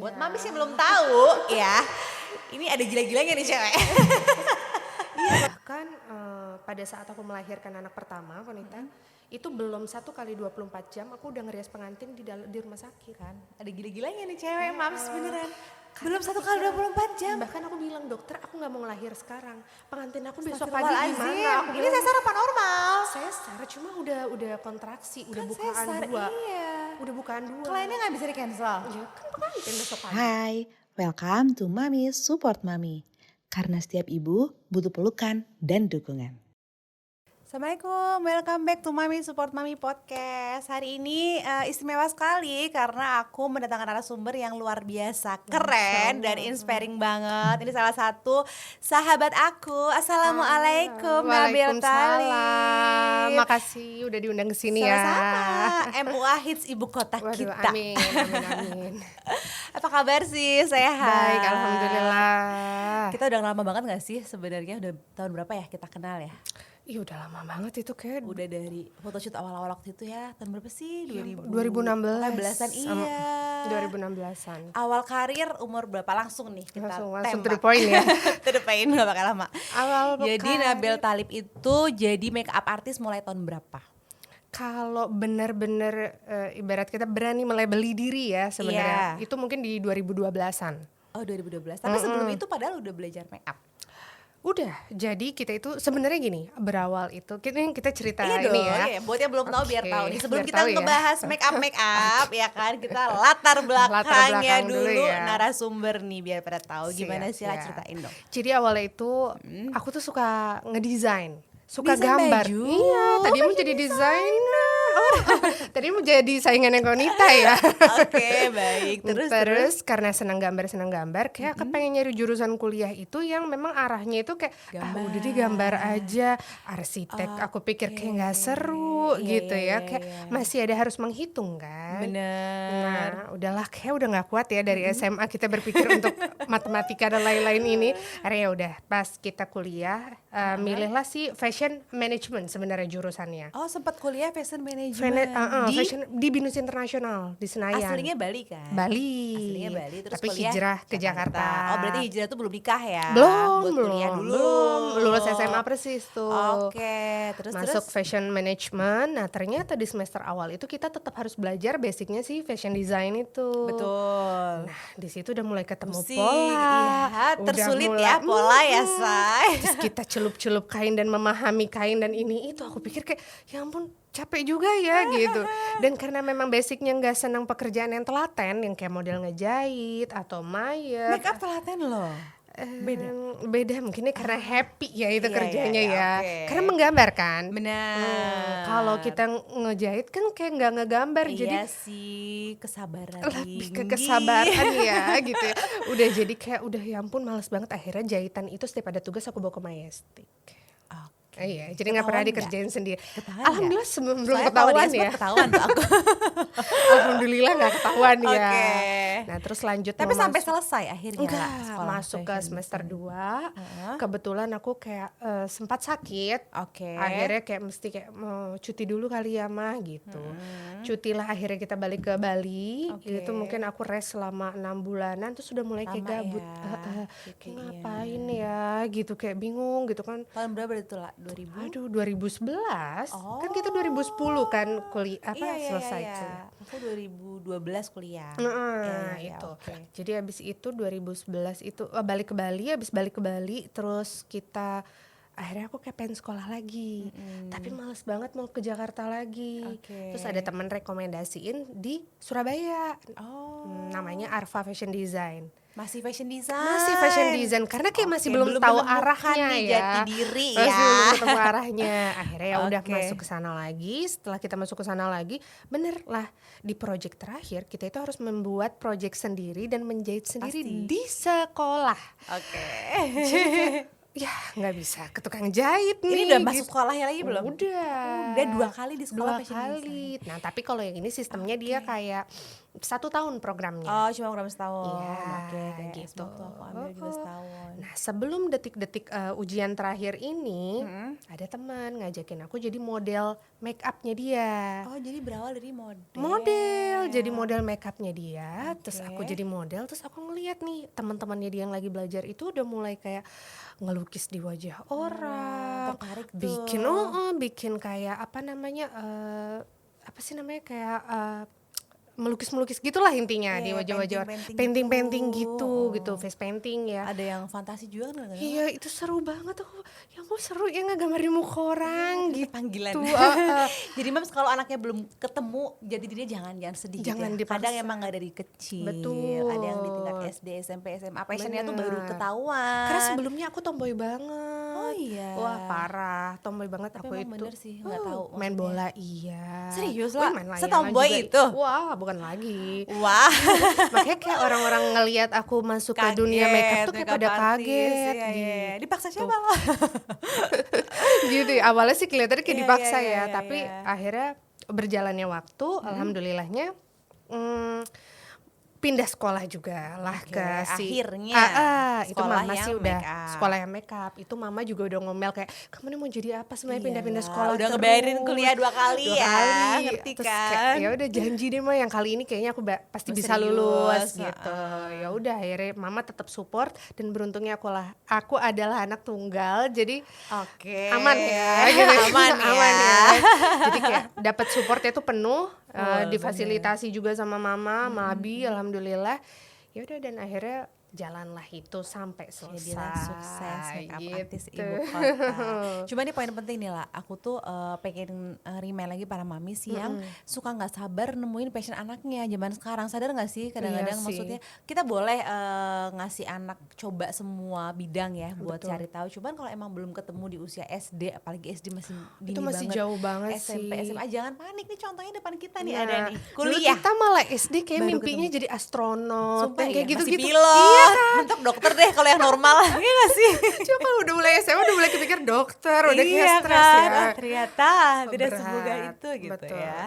Buat mamis yang belum tahu ya, ini ada gila-gilanya nih cewek. Bahkan pada saat aku melahirkan anak pertama, wanita, itu belum 1 kali 24 jam aku udah ngerias pengantin di rumah sakit. Kan ada gila-gilanya nih cewek mams beneran. Belum 1 kali 24 jam. Bahkan aku bilang, dokter aku gak mau ngelahir sekarang. Pengantin aku besok pagi Astagfirullahaladzim. gimana? Aku Ini bilang, sesar apa normal? sesar cuma udah kontraksi, udah Kan bukaan sesar, 2. iya. Udah bukaan 2. Kliennya gak bisa di cancel. Ya kan pengantin besok pagi. Hai, welcome to Mami Support Mami. Karena setiap ibu butuh pelukan dan dukungan. Assalamualaikum, welcome back to Mami Support Mami Podcast. Hari ini istimewa sekali karena aku mendatangkan narasumber yang luar biasa, keren dan inspiring banget. Ini salah satu sahabat aku. Assalamualaikum Nabil Talib. Makasih udah diundang ke sini ya. Sama-sama. MUA Hits Ibu Kota Waduh, kita. amin. Apa kabar sih? Sehat? Baik, alhamdulillah. Kita udah lama banget gak sih sebenarnya? Udah tahun berapa ya kita kenal ya? Iya udah lama banget itu kayak Udah dari photoshoot awal-awal waktu itu ya. Tahun berapa sih? 2016. Belasan iya. 2016-an. Awal karir umur berapa? Langsung nih kita Langsung tembak. to the point ya. To the point, gak bakal lama. Jadi karir. Nabil Talib itu jadi make up artist mulai tahun berapa? Kalau benar-benar ibarat kita berani melabeli diri ya sebenarnya, Iya. itu mungkin di 2012-an. Oh 2012. Tapi sebelum itu padahal udah belajar make up. Udah, jadi kita itu sebenarnya gini, berawal itu kita cerita Iya ini dong, ya. iya. Buat yang belum tahu biar Oke, tahu nih. Sebelum biar kita tahu ya. ngebahas make up ya kan, kita latar belakangnya belakang dulu dulu ya. narasumber nih biar pada tahu gimana sih lah Siap. ceritain dong. Jadi awalnya itu aku tuh suka ngedesain, suka Desain gambar. baju? Iya, tadi mau jadi desainer. Tadi mau jadi saingannya Konita ya. Oke, baik. Terus Karena senang gambar, kayak aku pengen nyari jurusan kuliah itu yang memang arahnya itu kayak udah deh gambar aja, arsitek. Aku pikir kayak nggak seru Iya, gitu iya, ya, kayak masih ada harus menghitung kan. bener. Nah, udahlah kayak udah nggak kuat ya dari SMA kita berpikir untuk matematika dan lain-lain ini. Akhirnya ya udah pas kita kuliah milihlah sih fashion management sebenarnya jurusannya. Oh sempat kuliah fashion management di Fashion di BINUS Internasional di Senayan. aslinya Bali kan? Bali. Aslinya Bali terus Tapi kuliah hijrah ke Jakarta. Oh berarti hijrah tuh belum nikah ya? Belum, Buat kuliah dulu. belum. Lulus SMA persis tuh. Oke, Masuk fashion management. Nah, ternyata di semester awal itu kita tetap harus belajar basicnya sih fashion design itu. Betul. Nah, di situ udah mulai ketemu Pusing, pola. iya, Udah tersulit mulai, ya pola ya, Say. Terus kita celup-celup kain dan memahami kain dan ini itu, aku pikir kayak ya ampun capek juga ya gitu. Dan karena memang basicnya nggak senang pekerjaan yang telaten, yang kayak model ngejahit atau mayat. Make up telaten loh. Beda mungkinnya karena happy ya itu Iya, kerjanya iya, ya. oke. Karena menggambar kan. Benar. Kalau kita ngejahit kan kayak nggak ngegambar, iya jadi sih kesabaran lebih ke tinggi. kesabaran ya gitu ya. Udah jadi kayak udah ya ampun males banget, akhirnya jahitan itu setiap ada tugas aku bawa ke Majestic. Oke. Iya, jadi nggak pernah Ketahuan dikerjain sendiri. Ketahuan Alhamdulillah sebelum belum Soalnya kalau ketahuan dia ya. sempat ketahuan tuh aku. Alhamdulillah nggak ketahuan ya. Oke. Nah terus lanjut. Tapi mau sampai masuk- selesai akhirnya Enggak, lah sekolah masuk ke fashion semester design. 2. Kebetulan aku kayak sempat sakit. Oke. Akhirnya kayak mesti kayak mau cuti dulu kali ya mah gitu. Cutilah akhirnya kita balik ke Bali. Oke. Itu mungkin aku rest selama 6 bulanan terus sudah mulai kayak Lama gabut. ya, kayaknya. Ngapain ya gitu, kayak bingung gitu kan. Tahun berapa itu lah? 2000? Aduh 2011. Kan kita 2010 kan kuliah selesai tuh. Aku 2012 kuliah. Nah, Iya, itu. oke. Jadi habis itu 2011 itu balik ke Bali, habis balik ke Bali terus kita akhirnya aku kayak pengen sekolah lagi. Tapi males banget mau ke Jakarta lagi. Oke. Terus ada teman rekomendasiin di Surabaya. Oh, Namanya Arfa Fashion Design. masih fashion design. Masih fashion design karena kayak masih Oke, belum tahu menemukan arahnya nih ya. jati diri Masih ya. belum ketemu arahnya. Akhirnya ya udah Oke. masuk ke sana lagi. Setelah kita masuk ke sana lagi, bener lah di project terakhir kita itu harus membuat project sendiri dan menjahit sendiri Pasti. di sekolah. Oke. Ya nggak bisa ke tukang jahit nih. Ini udah gitu. masuk sekolahnya lagi belum? Udah. Udah 2 kali di sekolah 2 fashion design. kali. Nah tapi kalau yang ini sistemnya dia kayak 1 tahun programnya. Oh, cuma program setahun. Iya, Oke, kayak gitu. waktu aku ambil juga setahun. Nah, sebelum detik-detik ujian terakhir ini, ada teman ngajakin aku jadi model make upnya dia. Oh, jadi berawal dari Jadi model make upnya dia, terus aku jadi model, terus aku ngeliat nih teman-temannya dia yang lagi belajar itu udah mulai kayak ngelukis di wajah orang, tertarik tuh. bikin kayak apa namanya, apa sih namanya kayak melukis-melukis gitulah intinya di wajah-wajah orang. Painting gitu, face painting ya. Ada yang fantasi juga kan? Iya, itu seru banget aku. Ya ampun, seru ya ngegambar di muka orang gitu. Panggilan. Jadi Mams kalau anaknya belum ketemu, jadi dia jangan sedih Jangan gitu ya. dipaksa. Kadang emang gak dari kecil. Betul. Ada yang di tingkat SD, SMP, SMA, passionnya tuh baru Bener. ketahuan. Karena sebelumnya aku tomboy banget. Oh iya. Wah, parah, tomboy banget Tapi aku emang itu. bener sih, nggak tahu Main maksudnya. bola iya. Serius, Wih, lah? main layangan Setomboy juga. itu? Wah, bukan lagi. Wah. Makanya kayak orang-orang ngelihat aku masuk ke dunia makeup tuh kayak pada kaget Iya. gitu. Dipaksa siapa lah? Gitu ya. Awalnya sih kelihatannya kayak Iya, dipaksa iya, ya, iya, tapi iya. akhirnya berjalannya waktu, alhamdulillahnya pindah sekolah juga lah Oke, ke si akhirnya itu sekolah mama yang sih udah make up. sekolah yang makeup. Itu mama juga udah ngomel kayak, kamu nih mau jadi apa sebenarnya pindah-pindah Iyalah, sekolah udah terus. ngebayarin kuliah 2 kali Dua ya, kali. ngerti Terus kan? kayak, ya udah janji deh mah yang kali ini kayaknya aku pasti Oh, bisa serius, lulus gitu. heeh. Ya udah akhirnya mama tetap support, dan beruntungnya aku adalah anak tunggal, jadi Oke. aman ya gitu. Aman ya. Aman ya. Jadi kayak dapat supportnya tuh penuh, Bener. difasilitasi juga sama mama, sama Abi, alhamdulillah. Ya udah, dan akhirnya jalanlah itu sampai selesai. Jadilah sukses makeup artis gitu. ibu kota. Cuma ini poin penting nih lah, aku tuh pengen remind lagi para mami sih yang suka nggak sabar nemuin passion anaknya zaman sekarang. Sadar nggak sih kadang-kadang Iya sih. maksudnya kita boleh ngasih anak coba semua bidang ya buat Betul. cari tahu. Cuman kalau emang belum ketemu di usia SD, apalagi SD masih dini Itu masih banget. jauh banget SMP, sih. SMA jangan panik nih, contohnya depan kita nih Nah, ada nih dulu kuliah. kita malah SD kayak Baru mimpinya jadi astronot, Sumpah yang kayak ya, gitu-gitu. masih pilot, mentok dokter deh kalau yang normal. Iya gak sih? Cuma kalau udah mulai SMA udah mulai kepikir dokter, udah kayak Iya stres kan? ya. Oh, ternyata tidak Berat, semudah itu gitu betul. ya.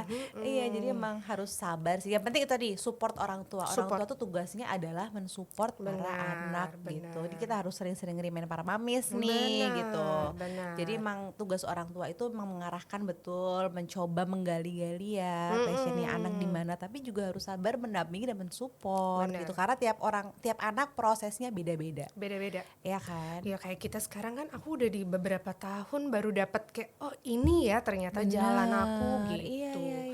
Iya, jadi emang harus sabar sih. Yang penting itu tadi, support orang tua. Orang Support. tua tuh tugasnya adalah mensupport para Benar, anak gitu. benar. Jadi kita harus sering-sering ngirimin para mamis nih Benar, gitu. benar. Jadi emang tugas orang tua itu emang mengarahkan betul, mencoba menggali-gali ya passionnya anak di mana, tapi juga harus sabar mendampingi dan mensupport Benar. gitu. Karena tiap anak prosesnya beda-beda. Beda-beda. Ya kan? Ya kayak kita sekarang kan, aku udah di beberapa tahun baru dapat kayak, oh ini ya ternyata jalan aku Benar, gitu. Iya.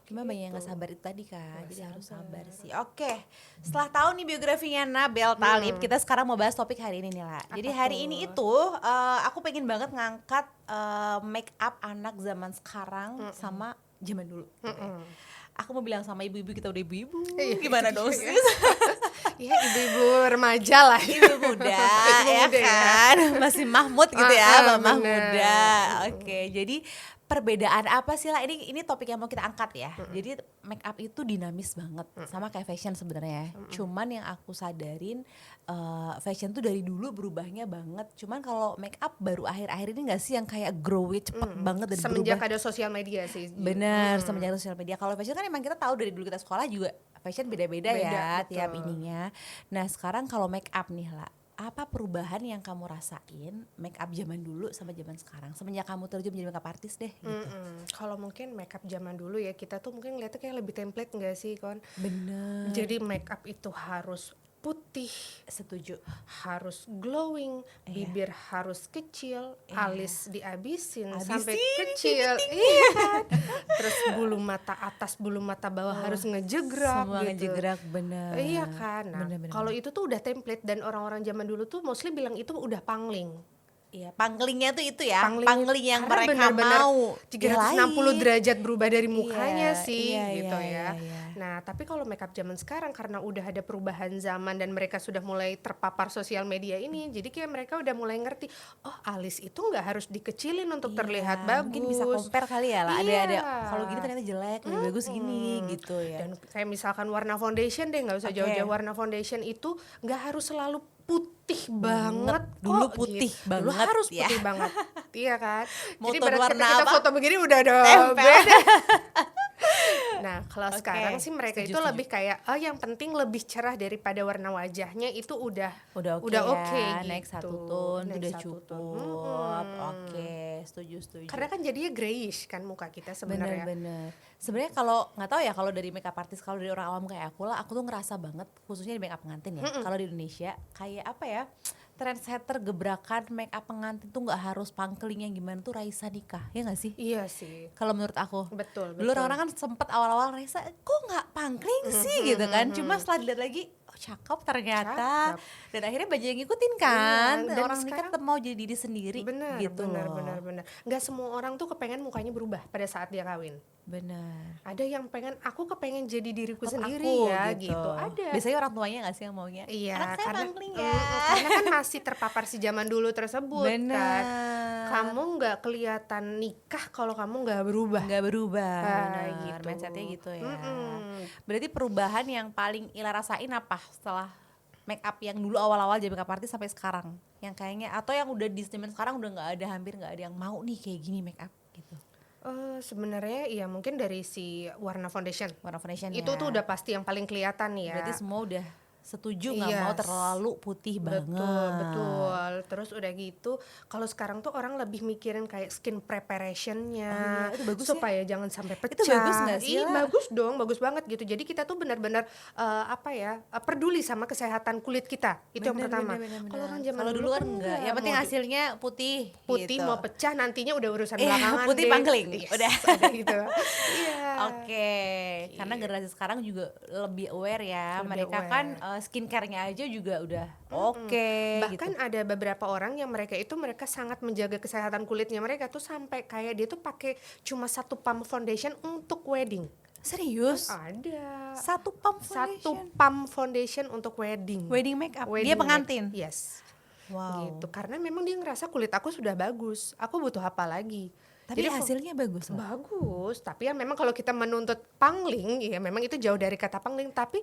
Cuma banyak yang gak sabar itu tadi kan, jadi harus sabar sih. Oke, setelah tahu nih biografinya Nabel Talib, kita sekarang mau bahas topik hari ini nih lah. Jadi hari ini itu aku pengen banget ngangkat make up anak zaman sekarang sama zaman dulu. Aku mau bilang sama ibu-ibu, kita udah ibu-ibu, gimana dong sis? Ya ibu-ibu remaja lah. Ibu muda ya kan, masih Mahmud gitu ya, mama bener. muda. Oke, jadi perbedaan apa sih lah, ini topik yang mau kita angkat ya. Jadi make up itu dinamis banget, sama kayak fashion sebenarnya. Cuman yang aku sadarin fashion tuh dari dulu berubahnya banget. Cuman kalau make up baru akhir-akhir ini nggak sih yang kayak grow-nya cepet banget dan Semenjak berubah. ada sosial media sih. Bener, semenjak sosial media. Kalau fashion kan emang kita tahu dari dulu kita sekolah juga fashion beda-beda Beda, ya betul. tiap ininya. Nah sekarang kalau make up nih lah, apa perubahan yang kamu rasain make up zaman dulu sama zaman sekarang semenjak kamu terjun menjadi make up artist deh gitu. Kalau mungkin makeup zaman dulu ya, kita tuh mungkin ngeliatnya kayak lebih template nggak sih Kon? Bener, Jadi makeup itu harus putih, setuju. harus glowing, bibir harus kecil, alis dihabisin sampai Habisin, kecil, iya kan? Terus bulu mata atas, bulu mata bawah harus ngejegrak Semua gitu. ngejegrak, bener. Iya kan. Nah, Bener. kalau itu tuh udah template, dan orang-orang zaman dulu tuh mostly bilang itu udah pangling. Iya, panglingnya tuh itu ya, Pangling pangling yang karena mereka benar-benar mau 360 derajat berubah dari mukanya Iya, sih iya, gitu iya, ya. iya. Nah, tapi kalau makeup zaman sekarang karena udah ada perubahan zaman dan mereka sudah mulai terpapar sosial media ini, jadi kayak mereka udah mulai ngerti, oh alis itu nggak harus dikecilin untuk terlihat bagus. Mungkin bisa compare kali ya lah, ada Iya. kalau gini ternyata jelek, lebih bagus gini gitu ya. Dan kayak misalkan warna foundation deh, nggak usah Oke. jauh-jauh, warna foundation itu nggak harus selalu putih banget. Dulu kok, putih gitu. banget Dulu harus ya. putih banget. Iya kan. Mau Jadi tone berarti warna kita apa? foto begini udah ada Tempel. beda. Nah, kalau Oke, sekarang sih mereka itu setuju. lebih kayak yang penting lebih cerah daripada warna wajahnya itu udah Udah oke oke ya, naik gitu. satu tone itu Naik udah satu tone. cukup. Oke, setuju. Karena kan jadinya grayish kan muka kita sebenarnya. Bener-bener. Sebenarnya kalau nggak tahu ya kalau dari makeup artist, kalau dari orang awam kayak aku lah, aku tuh ngerasa banget khususnya di makeup pengantin ya. Kalau di Indonesia kayak apa ya? Trendsetter gebrakan makeup pengantin tuh nggak harus pangkeling yang gimana tuh Raisa Nikah, ya nggak sih? Iya sih. Kalau menurut aku. Betul. Dulu orang-orang kan sempet awal-awal Raisa kok nggak pangkling sih gitu kan. Cuma setelah dilihat lagi oh cakep ternyata. Cakep. Dan akhirnya banyak yang ngikutin kan. Iya, dan Orang nikah sekarang- tetap mau jadi diri sendiri benar, gitu benar, loh. benar. Nggak semua orang tuh kepengen mukanya berubah pada saat dia kawin. Benar. Ada yang pengen aku kepengen jadi diriku Tetap sendiri aku, ya gitu. Ada. Biasanya orang tuanya nggak sih yang maunya? Iya, Anak saya karena pangkling ya. karena kan masih terpapar si zaman dulu tersebut kan. Benar. Kamu nggak kelihatan nikah kalau kamu nggak berubah. Nggak berubah. Benar. Gitu. Mindsetnya gitu ya. Mm-mm. Berarti perubahan yang paling Ila rasain apa setelah make up yang dulu awal-awal jadi makeup artist sampai sekarang? Yang kayaknya atau yang udah di zaman sekarang udah nggak ada, hampir nggak ada yang mau nih kayak gini make up gitu. Sebenarnya ya mungkin dari si warna foundation. Warna foundation Itu ya. tuh udah pasti yang paling kelihatan ya. Berarti semua udah setuju nggak Yes. mau terlalu putih banget. Betul. Terus udah gitu, kalau sekarang tuh orang lebih mikirin kayak skin preparationnya, Oh iya, itu bagus ya? supaya jangan sampai pecah. Itu bagus nggak sih, Iya, La? bagus dong, bagus banget gitu. Jadi kita tuh benar-benar peduli sama kesehatan kulit kita. Itu yang Bener, pertama. bener. Kalau orang zaman Kalau dulu kan enggak. Yang penting mau hasilnya putih. putih gitu. mau pecah nantinya udah urusan Iya, belakangan putih deh. pangkling. Yes, Udah. ada gitu. Iya. Oke, karena generasi sekarang juga lebih aware ya. Lebih Mereka aware. kan skincare-nya aja juga udah oke Bahkan gitu. ada beberapa orang yang mereka sangat menjaga kesehatan kulitnya mereka tuh sampai kayak dia tuh pakai cuma satu pump foundation untuk wedding. Serius? Ada Satu pump satu foundation? pump foundation untuk wedding. Wedding makeup. Dia Wedding pengantin. make- Yes. Wow. Gitu. Karena memang dia ngerasa kulit aku sudah bagus. Aku butuh apa lagi? Tapi Jadi hasilnya bagus lah. bagus, tapi ya memang kalau kita menuntut pangling, ya memang itu jauh dari kata pangling. Tapi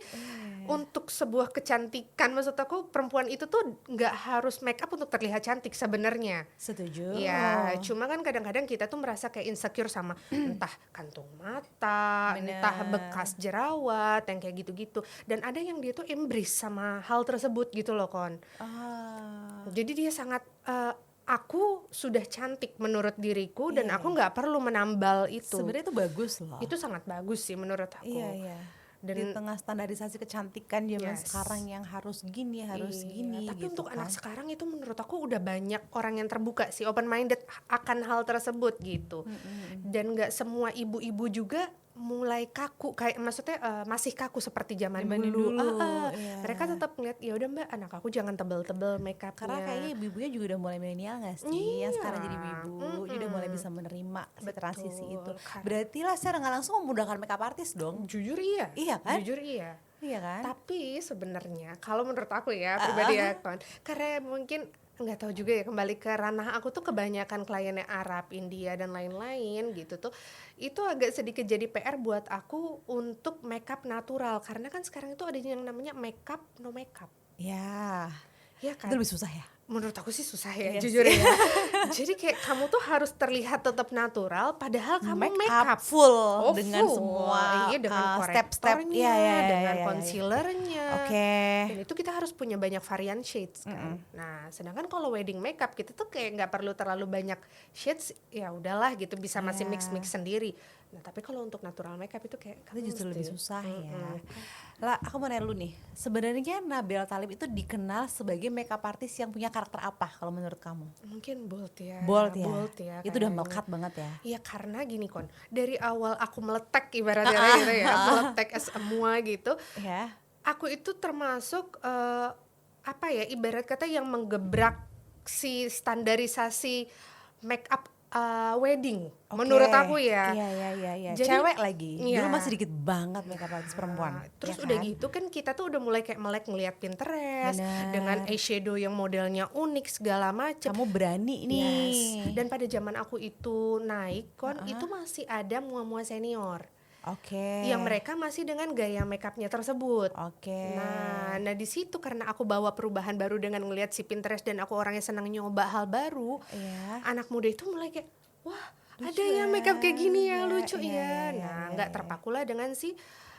untuk sebuah kecantikan, maksud aku perempuan itu tuh nggak harus make up untuk terlihat cantik sebenarnya. Setuju. Iya, cuma kan kadang-kadang kita tuh merasa kayak insecure sama entah kantung mata, Bener. entah bekas jerawat, yang kayak gitu-gitu. Dan ada yang dia tuh embrace sama hal tersebut gitu loh, Kon. Ah. Jadi dia sangat aku sudah cantik menurut diriku dan aku nggak perlu menambal itu. Sebenarnya itu bagus loh. Itu sangat bagus sih menurut aku. Iya. Dan di tengah standarisasi kecantikan zaman Yes. sekarang yang harus gini, harus Iya, gini tapi gitu untuk kan. anak sekarang itu menurut aku udah banyak orang yang terbuka sih, open minded akan hal tersebut gitu. Dan nggak semua ibu-ibu juga mulai kaku kayak maksudnya masih kaku seperti zaman Zaman dulu. dulu, Ah. iya. Mereka tetap ngeliat ya udah Mbak, anak aku jangan tebel-tebel makeupnya. Karena kayaknya ibu-ibunya juga udah mulai milenial gak sih? Yang sekarang jadi ibu, udah mulai bisa menerima si transisi itu. Kan. Berarti lah secara nggak langsung memudahkan makeup artist dong. Jujur iya. Iya kan? Jujur iya. Iya kan? Tapi sebenarnya kalau menurut aku ya pribadi ya Kon, karena mungkin nggak tahu juga ya, kembali ke ranah aku tuh kebanyakan kliennya Arab, India dan lain-lain gitu tuh, itu agak sedikit jadi PR buat aku untuk makeup natural karena kan sekarang itu ada yang namanya makeup no makeup, Ya, ya kan? itu lebih susah ya. Menurut aku sih susah ya, Iya jujur sih. ya. Jadi kayak kamu tuh harus terlihat tetap natural padahal kamu makeup full Oh, dengan full. semua Iya, dengan step-step korektornya, iya, dengan iya. concealernya. Oke. Dan itu kita harus punya banyak varian shades kan. Nah, sedangkan kalau wedding makeup kita tuh kayak nggak perlu terlalu banyak shades, ya udahlah gitu bisa masih Iya. mix-mix sendiri. Nah, tapi kalau untuk natural makeup itu kayak Itu justru mesti- lebih susah ya. Lah, aku mau nanya lu nih. Sebenarnya Nabila Talib itu dikenal sebagai makeup artist yang punya karakter apa kalau menurut kamu? Mungkin bold ya. Bold ya. Itu udah kayaknya. melekat banget ya. Iya, karena gini Kon, dari awal aku meletek ibaratnya gitu ya, meletek semua gitu. Ya. Aku itu termasuk apa ya, ibarat kata yang menggebrak si standarisasi make up wedding. Oke. Menurut aku ya. Iya. Jadi- Cewek lagi. Iya. Dulu masih dikit banget makeup artist perempuan. Terus ya udah kan? gitu kan kita tuh udah mulai kayak melek ngeliat Pinterest Bener. dengan eyeshadow yang modelnya unik segala macam. Kamu berani nih. Yes. Dan pada zaman aku itu naik Kon, itu masih ada mua-mua senior Oke. yang mereka masih dengan gaya makeupnya tersebut. Oke. Nah di situ karena aku bawa perubahan baru dengan ngelihat si Pinterest dan aku orangnya senang nyoba hal baru, Iya. anak muda itu mulai kayak, wah ada ya makeup kayak gini ya, lucu Iya, ya. iya, Nah, iya, nggak iya. terpakulah dengan si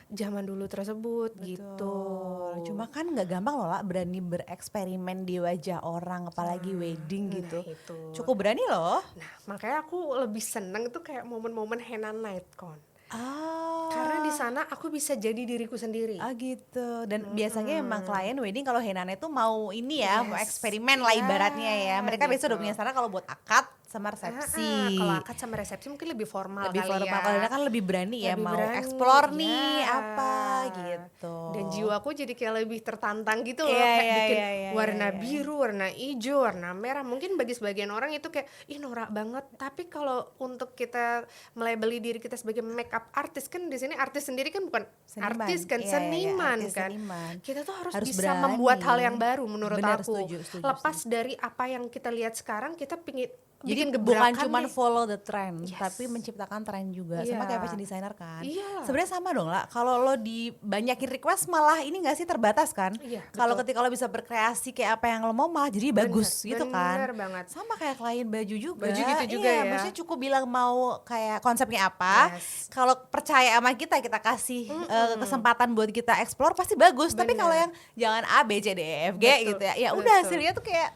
zaman dulu tersebut gitu. Betul. Cuma kan nggak gampang loh lah berani bereksperimen di wajah orang, apalagi wedding Nah, gitu. itu. Cukup berani loh. Nah, makanya aku lebih seneng tuh kayak momen-momen henna night con. Ah, Karena di sana aku bisa jadi diriku sendiri. gitu. Dan biasanya emang klien wedding kalau henna itu mau ini ya, mau Yes. eksperimen lah ibaratnya ya. Mereka biasa udah gitu. punya saran kalau buat akad sama resepsi. Kalau akad sama resepsi mungkin lebih formal lebih kali formal, ya. kalau Hena kan lebih berani ya, Lebih mau berani, explore nih ya. apa gitu. Dan jiwaku jadi kayak lebih tertantang gitu loh, Iya, kayak iya, bikin iya, iya, warna iya. biru, warna hijau, warna merah. Mungkin bagi sebagian orang itu kayak ih norak banget. Tapi kalau untuk kita melabeli diri kita sebagai makeup artist, kan di sini artis sendiri kan bukan Seniman. artis kan, Iya, iya, seniman artis, kan. seniman. Kita tuh harus Harus bisa berani. membuat hal yang baru menurut Benar, aku. setuju. Lepas dari apa yang kita lihat sekarang, kita pingin Jadi bikin bukan gebrakan cuma deh. follow the trend, Yes. tapi menciptakan tren juga. Sama Iya. kayak fashion designer kan. Iya. Sebenarnya sama dong lah. Kalau lo dibanyakin request malah ini nggak sih terbatas kan? Iya, Kalau betul. ketika lo bisa berkreasi kayak apa yang lo mau malah jadi bagus gitu kan. Bener banget. Sama kayak klien baju juga. Baju gitu juga iya, ya. maksudnya cukup bilang mau kayak konsepnya apa. Yes. Kalau percaya sama kita kasih kesempatan buat kita explore pasti bagus. Tapi Bener. kalau yang jangan A B C D E F G Betul, gitu ya. Ya udah betul. hasilnya tuh kayak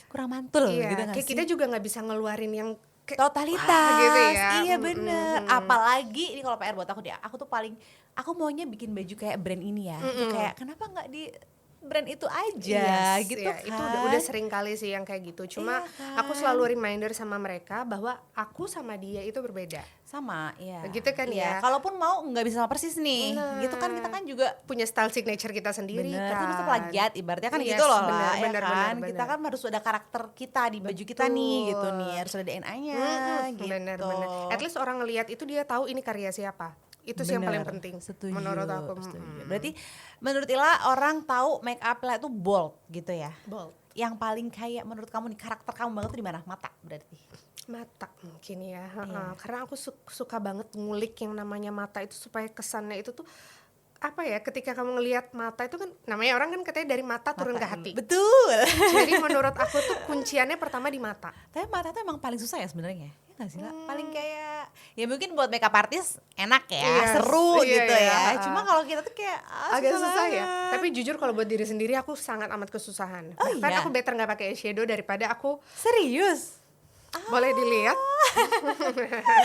kurang mantul Iya, gitu nggak kayak sih? kita juga nggak bisa ngeluarin yang kayak Totalitas wah, gitu ya. iya bener. Apalagi ini kalau PR buat aku dia, aku tuh paling aku maunya bikin baju kayak brand ini ya. Itu kayak kenapa nggak di brand itu aja Yes, gitu iya, kan. itu udah sering kali sih yang kayak gitu. Cuma Iya kan? aku selalu reminder sama mereka bahwa aku sama dia itu berbeda. Sama ya. Begitu kan Iya, ya? kalaupun mau nggak bisa sama persis nih. Nah. Gitu kan kita kan juga Punya style signature kita sendiri bener, kan. kan bisa plagiat ibaratnya kan Yes, gitu loh bener, lah ya bener, kan. bener, Kita bener. kan harus ada karakter kita di baju kita nih gitu nih, harus ada DNA-nya gitu. Bener. At least orang ngelihat itu dia tahu ini karya siapa. Itu sih yang paling Bener, penting setuju, menurut aku. setuju. Berarti menurut Ila orang tahu make up Ila itu bold gitu ya. Bold. Yang paling kayak menurut kamu nih karakter kamu banget tuh di mana? Mata berarti. Mata mungkin ya. Iya. Karena aku suka banget ngulik yang namanya mata itu supaya kesannya itu tuh apa ya, ketika kamu ngelihat mata itu kan namanya orang kan katanya dari mata turun ke hati. Betul. Jadi menurut aku tuh kunciannya pertama di mata. Tapi mata tuh emang paling susah ya sebenarnya. Ya nggak sih lah? Paling kayak ya mungkin buat makeup artist enak ya, Yes, seru iya, gitu iya. ya. Cuma kalau kita tuh kayak Agak susah ya. banget. Tapi jujur kalau buat diri sendiri aku sangat amat kesusahan. Oh, Bahkan iya? aku better nggak pakai eyeshadow daripada aku Serius? boleh dilihat.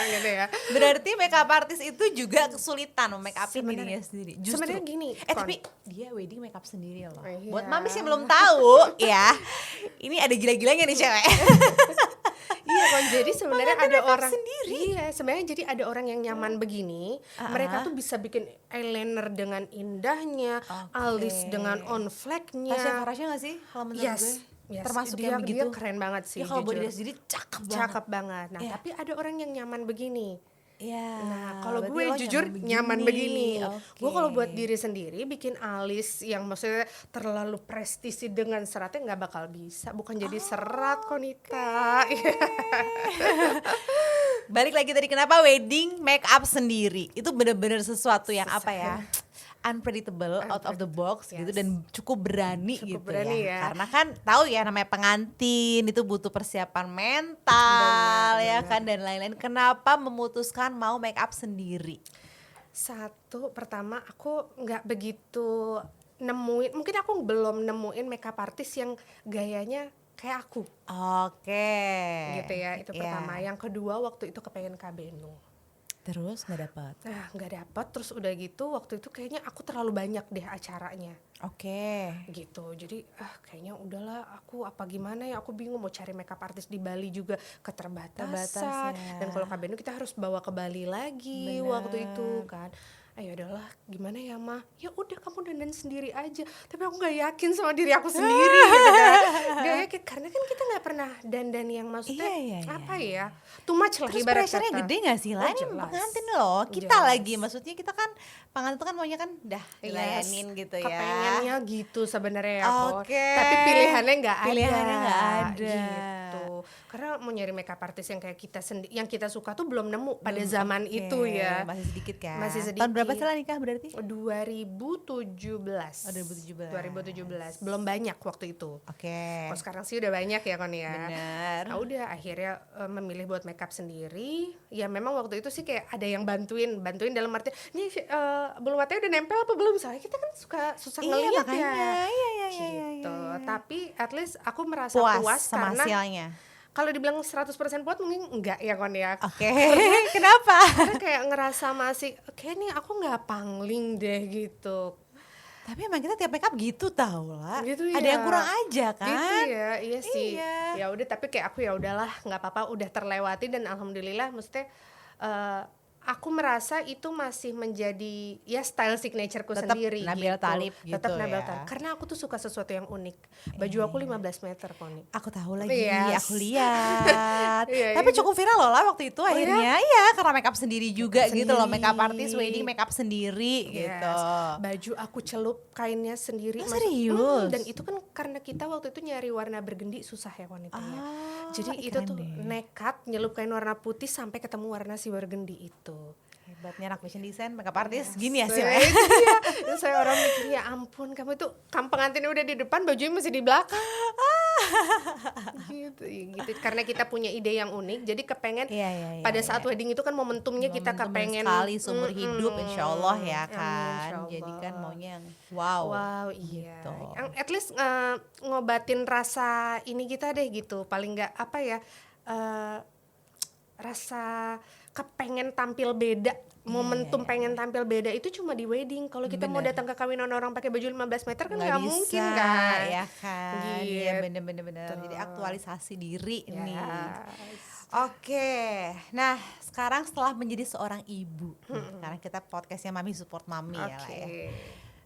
Gitu ya. Berarti makeup artist itu juga kesulitan make upin Sebenarnya- dirinya sendiri. Justru. sebenarnya gini, Tapi dia wedding make up sendiri loh. Iya. Buat mamis yang belum tahu ya, ini ada gila-gilanya nih cewek. Iya kan, jadi sebenarnya Mengambil ada makeup orang sendiri. Iya, sebenarnya jadi ada orang yang nyaman begini, mereka tuh bisa bikin eyeliner dengan indahnya, Oke. alis dengan on flagnya. Tasya Farasya gak sih kalau menurut gue? Yes, Termasuk dia, yang begitu. dia keren banget sih. Ya kalau buat jujur. dia sendiri cakep banget. Cakep banget. Nah, Iya. tapi ada orang yang nyaman begini. Iya. Nah, kalau berarti gue lo jujur nyaman begini. Oke. Gue kalau buat diri sendiri bikin alis yang maksudnya terlalu prestisi dengan seratnya nggak bakal bisa. Bukan jadi serat, Konita. Balik lagi tadi kenapa wedding make up sendiri itu bener-bener sesuatu yang apa ya, unpredictable, out of the box gitu, Yes. dan cukup berani Cukup gitu berani ya. Karena kan tahu ya namanya pengantin itu butuh persiapan mental Benar, ya benar. kan dan lain-lain. Kenapa memutuskan mau make up sendiri? Satu, pertama aku nggak begitu nemuin, mungkin aku belum nemuin makeup artist yang gayanya kayak aku Oke. gitu ya. Itu Iya. pertama. Yang kedua, waktu itu kepengen Kabenu. Terus nggak dapat. Nah, nggak dapet. Terus udah gitu waktu itu kayaknya aku terlalu banyak deh acaranya Oke. gitu. Jadi kayaknya udahlah, aku apa gimana ya, aku bingung mau cari makeup artist di Bali juga keterbatasan. Terbatas ya. Dan kalau Kabenu kita harus bawa ke Bali lagi Bener. waktu itu kan. Ayo udahlah, gimana ya mah? Ya udah kamu dandan sendiri aja. Tapi aku nggak yakin sama diri aku sendiri gitu kan. Nggak yakin karena kan kita nggak pernah dandan yang maksudnya Iya, iya, apa ya? Too much lah Terus ibarat pressure-nya kata. gede gak sih lah? Oh, Ini jelas. pengantin loh, kita Jelas. lagi. Maksudnya kita kan pengantin tuh kan maunya kan dah dilayanin gitu ya. Kepengennya gitu sebenarnya ya Pon. Oke. Tapi pilihannya nggak ada. Pilihannya nggak ada. Gitu. Karena mau nyari makeup artist yang kayak kita yang kita suka tuh belum nemu pada zaman itu ya. Masih sedikit kan. Masih sedikit. Tahun berapa setelah nikah berarti? 2017. Oh, 2017. Belum banyak waktu itu. Oke. Kalau sekarang sih udah banyak ya kan ya. Bener. Nah udah akhirnya memilih buat makeup sendiri. Ya memang waktu itu sih kayak ada yang bantuin dalam arti nih bulu matanya udah nempel apa belum, soalnya kita kan susah ngeliat makanya. ya. Iya. Gitu. Tapi at least aku merasa puas sama karena hasilnya. kalau dibilang 100% puas mungkin enggak ya kon ya. Oke. Kenapa? Karena kayak ngerasa masih kayak nih aku nggak pangling deh gitu. Tapi emang kita tiap makeup gitu tau lah. Gitu Ada ya. yang kurang aja kan? Gitu ya, iya sih. Iya. Ya udah, tapi kayak aku ya udahlah, nggak apa-apa, udah terlewati dan alhamdulillah. Maksudnya aku merasa itu masih menjadi ya style signatureku Tetap sendiri. Nabil gitu. Talib Tetap gitu Nabil ya. Talib. Karena aku tuh suka sesuatu yang unik. Baju aku 15 meter kok nih. Aku tahu lagi, Yes. aku lihat. Iya, Tapi iya. cukup viral loh lah waktu itu akhirnya. Iya, karena makeup sendiri juga Makeup gitu loh, sendiri. makeup artist wedding makeup sendiri gitu. Yes. Baju aku celup kainnya sendiri. Oh, serius? Dan itu kan karena kita waktu itu nyari warna bergendi susah ya wanita ya. Jadi itu keren tuh deh. nekat nyelup kain warna putih sampai ketemu warna si bergendi itu. Hebatnya anak fashion design, makeup artist gini Nah, hasilnya. itu dia. Terus saya orang mikir ya ampun, kamu itu pengantinnya udah di depan, bajunya masih di belakang. gitu. Karena kita punya ide yang unik, jadi kepengen Iya, pada saat wedding itu kan momentumnya kita Momentum kepengen sekali seumur hidup insya Allah ya Amin, kan. insya Allah. Jadi kan maunya yang wow. Wow, iya. gitu. Yang at least ngobatin rasa ini kita deh gitu. Paling nggak apa ya, rasa kepengen tampil beda. Momentum pengen tampil beda itu cuma di wedding. Kalau kita mau Bener. datang ke kawinan orang pakai baju 15 meter kan Nggak nggak bisa, mungkin kan. ya kan. Iya Gitu. bener. Jadi aktualisasi diri nih. Yes. Oke, nah sekarang setelah menjadi seorang ibu, karena kita podcastnya Mami Support Mami ya lah ya.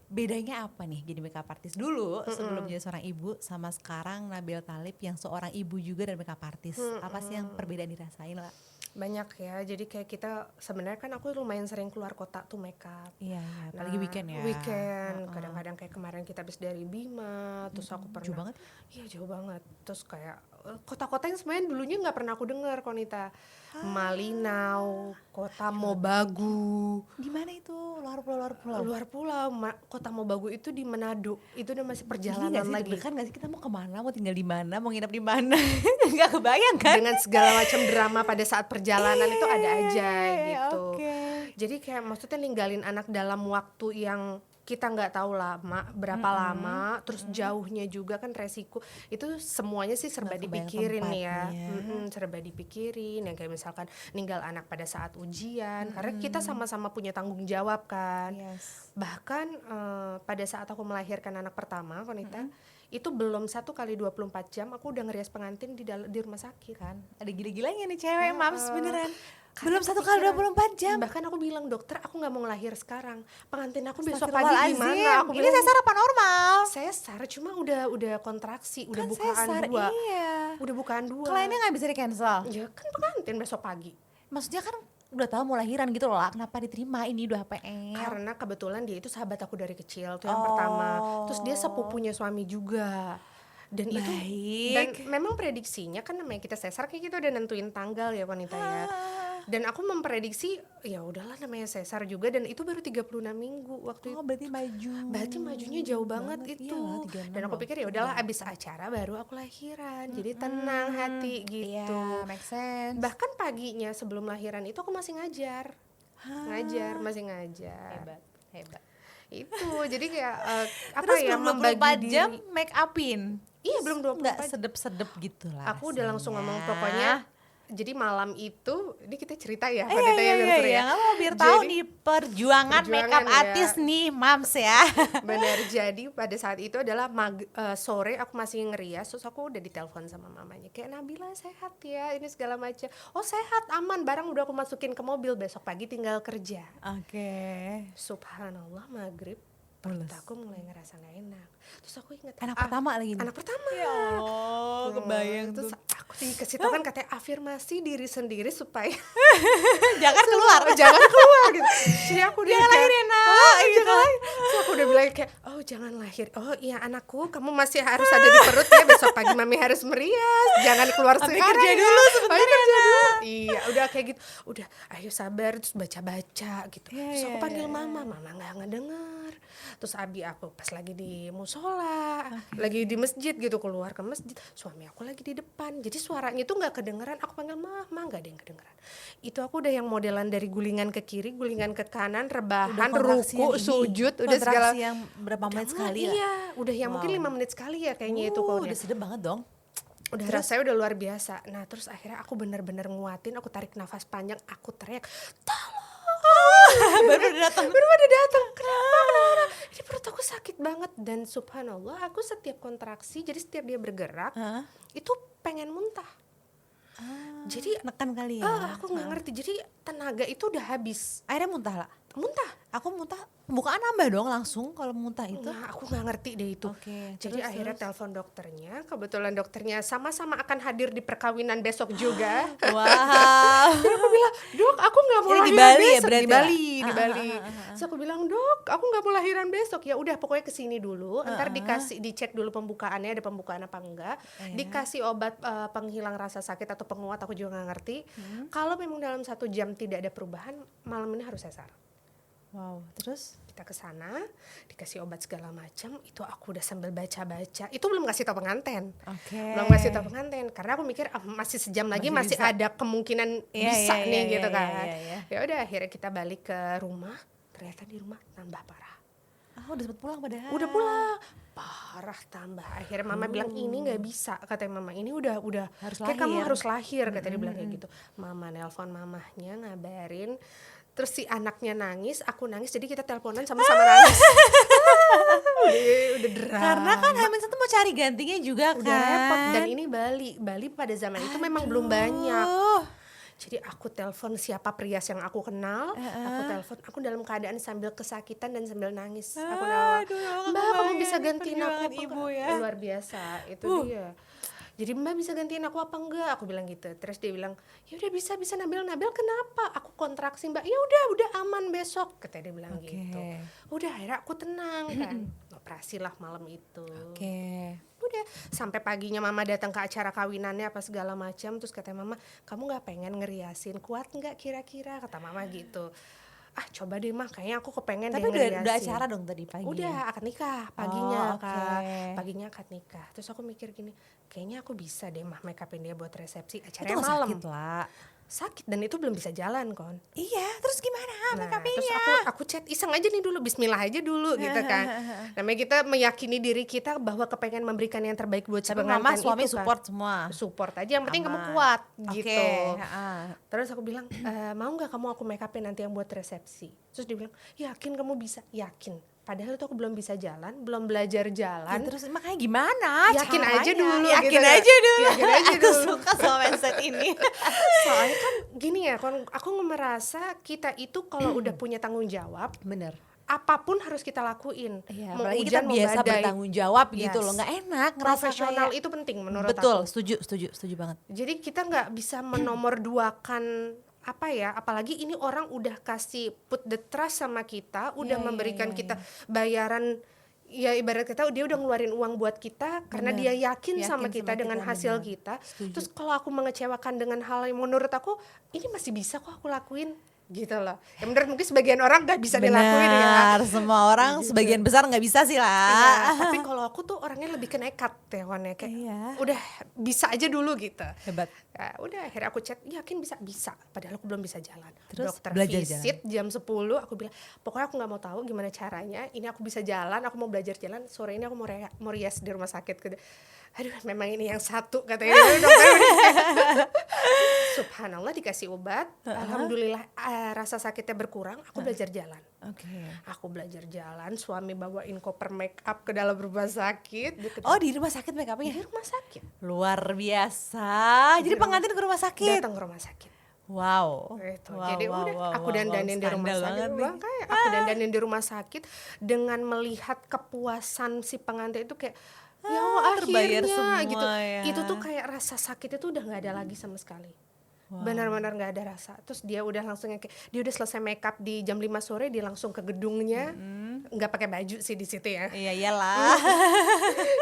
Bedanya apa nih jadi makeup artist dulu sebelum jadi seorang ibu sama sekarang Nabil Talib yang seorang ibu juga dan makeup artist? Apa sih yang perbedaan dirasain lah? Banyak ya, jadi kayak kita sebenarnya kan aku lumayan sering keluar kota tuh makeup. Iya, apalagi weekend ya. Weekend, kadang-kadang kayak kemarin kita habis dari Bima, terus aku pernah. Jauh banget? Iya jauh banget. Terus kayak kota-kota yang sebenarnya dulunya nggak pernah aku dengar, Konita. Malinau, kota Mobagu. Di mana itu? Luar pulau. Luar pulau, kota Mobagu itu di Manado. Itu udah masih Gini perjalanan gak sih, lagi. deg-degan gak sih kita mau kemana, mau tinggal di mana, mau nginep di mana? Gak kebayang kan? Dengan segala macam drama pada saat perjalanan itu ada aja gitu. Oke. Jadi kayak maksudnya ninggalin anak dalam waktu yang kita nggak tahu lama berapa lama, terus jauhnya juga kan resiko itu semuanya sih serba Nggak kebayang dipikirin ya, tempatnya. serba dipikirin yang kayak misalkan ninggal anak pada saat ujian, karena kita sama-sama punya tanggung jawab kan. Yes. Bahkan pada saat aku melahirkan anak pertama, Konita, itu belum 1 kali 24 jam aku udah ngerias pengantin di rumah sakit. Kan ada gila-gilanya nih cewek mams beneran. Karena Belum 1 kali kepikiran. 24 jam. Bahkan aku bilang, dokter aku nggak mau ngelahir sekarang, pengantin aku besok pagi Astagfirullahaladzim. gimana? Aku Ini bilang, sesar apa normal? sesar cuma udah kontraksi, udah Kan bukaan sesar, 2. iya. Udah bukaan 2. Kliennya gak bisa di cancel. Ya kan pengantin besok pagi. Maksudnya kan udah tahu mau lahiran gitu loh, kenapa diterima ini udah HPL? Karena kebetulan dia itu sahabat aku dari kecil, tuh yang Oh. pertama. Terus dia sepupunya suami juga. Dan itu dan memang prediksinya kan namanya kita sesar kayak kita udah nentuin tanggal ya wanita ya. Dan aku memprediksi ya udahlah namanya sesar juga, dan itu baru 36 minggu waktu itu. Oh berarti maju. Berarti majunya jauh banget itu. Iyalah, 36 Dan aku loh. pikir ya udahlah abis acara baru aku lahiran. Jadi tenang hati gitu. Iya, make sense. Bahkan paginya sebelum lahiran itu aku masih ngajar. Masih ngajar. Hebat. Itu jadi kayak apa Terus ya, belum membagi 24 jam diri. make upin. Iya, belum 24 Nggak jam. sedep-sedep gitu lah. Aku udah langsung ngomong rasanya. pokoknya. Jadi malam itu, ini kita cerita ya, Iya, wanita yang seru iya, ya. nggak mau biar tahu Jadi- nih perjuangan makeup ya. artis nih, mams ya. Benar, jadi pada saat itu adalah sore aku masih ngerias, terus aku udah ditelepon sama mamanya, kayak Nabila sehat ya, ini segala macam. Oh sehat, aman, barang udah aku masukin ke mobil, besok pagi tinggal kerja. Oke. Subhanallah, maghrib perut aku mulai ngerasa gak enak. Terus aku ingat Anak pertama lagi nih? Anak pertama. Ya Allah, kebayang Terus tuh. aku dikasih tau kan katanya afirmasi diri sendiri supaya Jangan keluar. jangan keluar gitu. Jadi aku udah Jangan kayak, lahir ya, Nak, gitu. jangan lahir. Terus aku udah bilang kayak, oh jangan lahir. Oh iya anakku, kamu masih harus ada di perut ya, besok pagi mami harus merias. Jangan keluar Sampai sekarang kerja ya. dulu sebentar Sampai kerja ya, dulu. Iya udah kayak gitu. Udah ayo sabar, terus baca-baca gitu. Iya, Terus aku iya, panggil iya. mama nggak ngedenger. Terus abi aku pas lagi di musola, lagi di masjid gitu, keluar ke masjid, suami aku lagi di depan, jadi suaranya tuh nggak kedengeran. Aku panggil mah nggak ada yang kedengeran. Itu aku udah yang modelan dari gulingan ke kiri, gulingan ke kanan, rebahan, kontraksi yang ruku, ini, sujud, udah segala. kontraksi yang berapa menit sekali lah. Iya, udah yang mungkin 5 menit sekali ya kayaknya itu kalau Udah sedep banget dong. udah rasanya udah luar biasa. Nah terus akhirnya aku bener-bener nguatin, aku tarik nafas panjang, aku teriak, Baru datang. baru ada datang. Kenapa? Ini perut aku sakit banget. Dan subhanallah aku setiap kontraksi, jadi setiap dia bergerak Hah? itu pengen muntah. Jadi Nekan kali ya. aku nggak ngerti. Jadi tenaga itu udah habis. Akhirnya muntah lah. Muntah. Aku muntah, pembukaan nambah dong langsung kalau muntah itu. Nah, aku nggak ngerti deh itu. Oke, Jadi terus, akhirnya terus? telepon dokternya. Kebetulan dokternya sama-sama akan hadir di perkawinan besok juga. Wow. Jadi aku bilang, dok aku nggak mau Ini di lahiran Bali ya besok. berarti Di ya? Bali. Terus aku bilang, dok aku nggak mau lahiran besok. Ya udah pokoknya kesini dulu. Ntar dicek dulu pembukaannya, ada pembukaan apa enggak. Dikasih obat penghilang rasa sakit atau penguat, aku juga nggak ngerti. Kalau memang dalam 1 jam tidak ada perubahan, malam ini harus sesar. Wow, terus? Kita ke sana, dikasih obat segala macam. Itu aku udah sambil baca-baca. Itu belum kasih tau pengantin. Oke. Belum kasih tau pengantin karena aku mikir masih sejam lagi masih bisa. ada kemungkinan Iya, bisa iya, nih iya, gitu iya, kan. iya. Ya udah akhirnya kita balik ke rumah. Ternyata di rumah tambah parah. Udah sempet pulang padahal. Udah pulang. Parah tambah. Akhirnya mama bilang ini nggak bisa, katanya mama. Ini udah Harus kayak kamu lahir. harus lahir, katanya dia bilang kayak gitu. Mama nelpon mamahnya ngabarin. Terus si anaknya nangis, aku nangis, jadi kita teleponan sama-sama nangis. udah drama. Karena kan Hamil 1 mau cari gantinya juga kan. Udah repot. Dan ini Bali pada zaman itu memang belum banyak. Jadi aku telepon siapa Prias yang aku kenal, aku telepon, aku dalam keadaan sambil kesakitan dan sambil nangis. Aku nelfon, Mbak kamu bisa gantiin aku apa ibu enggak?" ya. Luar biasa, itu dia. Jadi Mbak bisa gantiin aku apa enggak? Aku bilang gitu. Terus dia bilang, ya udah bisa Nabil kenapa? Aku kontraksi Mbak. Ya udah aman besok. Katanya dia bilang gitu. Udah akhirnya aku tenang kan. Operasi lah malam itu. Oke. Udah sampai paginya mama datang ke acara kawinannya apa segala macam. Terus katanya mama, kamu nggak pengen ngeriasin, kuat nggak kira-kira? Kata mama gitu. Ah coba deh mah, kayaknya aku kepengen Tapi deh ngeriasin. udah acara dong tadi pagi. Udah akad nikah paginya Oh, oke. paginya akad nikah. Terus aku mikir gini, kayaknya aku bisa deh mah make upin dia buat resepsi Itu acaranya gak malam. sakit lah. Sakit dan itu belum bisa jalan kon. Iya, terus gimana Nah, make terus up-nya? aku chat iseng aja nih dulu, bismillah aja dulu gitu kan. Namanya kita meyakini diri kita bahwa kepengen memberikan yang terbaik buat si Tapi pengantin mama suami itu kan. support semua. Support aja, yang penting kamu Aman. kuat Oke, gitu. heeh. Terus aku bilang, mau nggak kamu aku make upin nanti yang buat resepsi? Terus dia bilang, yakin kamu bisa? Yakin. Padahal itu aku belum bisa jalan, belum belajar jalan. Ya, terus makanya gimana Yakin caranya? aja dulu Yakin gitu kan. aja dulu. Yakin aja Aku dulu. suka sama mindset ini. Soalnya kan gini ya, aku merasa kita itu kalau udah punya tanggung jawab, Bener. apapun harus kita lakuin. Iya, Mau apalagi hujan, kita mau biasa badai. bertanggung jawab gitu Yes. loh. Nggak enak ngerasa Profesional kayak- itu penting menurut Betul, aku. setuju banget. Jadi kita nggak bisa menomorduakan apa ya, apalagi ini orang udah kasih put the trust sama kita, udah Iya, memberikan iya, kita bayaran, ya ibarat kita dia udah ngeluarin uang buat kita karena Bener. dia yakin sama Yakin kita sama dengan kita, hasil bener. kita. Setuju. Terus kalau aku mengecewakan dengan hal yang menurut aku ini masih bisa kok aku lakuin gitu loh. Ya menurut mungkin sebagian orang nggak bisa dilakuin ya. Benar, semua orang sebagian besar nggak bisa sih Iya, lah. tapi kalau aku tuh orangnya lebih ke nekat ya Wan, ya. Kayak Iya. udah bisa aja dulu gitu. Hebat. Ya, udah akhirnya aku chat, yakin bisa. Padahal aku belum bisa jalan. Terus Dokter belajar visit jam 10, aku bilang, pokoknya aku nggak mau tahu gimana caranya. Ini aku bisa jalan, aku mau belajar jalan. Sore ini aku mau rias di rumah sakit. Aduh, memang ini yang satu katanya dokter. Subhanallah dikasih obat. Alhamdulillah rasa sakitnya berkurang. Aku belajar jalan. Oke. Aku belajar jalan. Suami bawain koper make up ke dalam rumah sakit. Oh, di rumah sakit make Di up-nya? rumah sakit. Luar biasa. Jadi pengantin ke rumah sakit. Datang ke rumah sakit. Wow. Gitu. Wow, Jadi wow, udah wow, aku wow, dandanin di rumah skandal sakit, banget nih. makanya aku dandanin di rumah sakit dengan melihat kepuasan si pengantin itu kayak ya Allah terbayar akhirnya semua gitu. ya. Itu tuh kayak rasa sakit itu udah nggak ada lagi sama sekali. Benar-benar nggak ada rasa. Terus dia udah langsung yang kayak dia udah selesai make up di jam 5 sore, dia langsung ke gedungnya, nggak pakai baju sih di situ ya. Iya iyalah.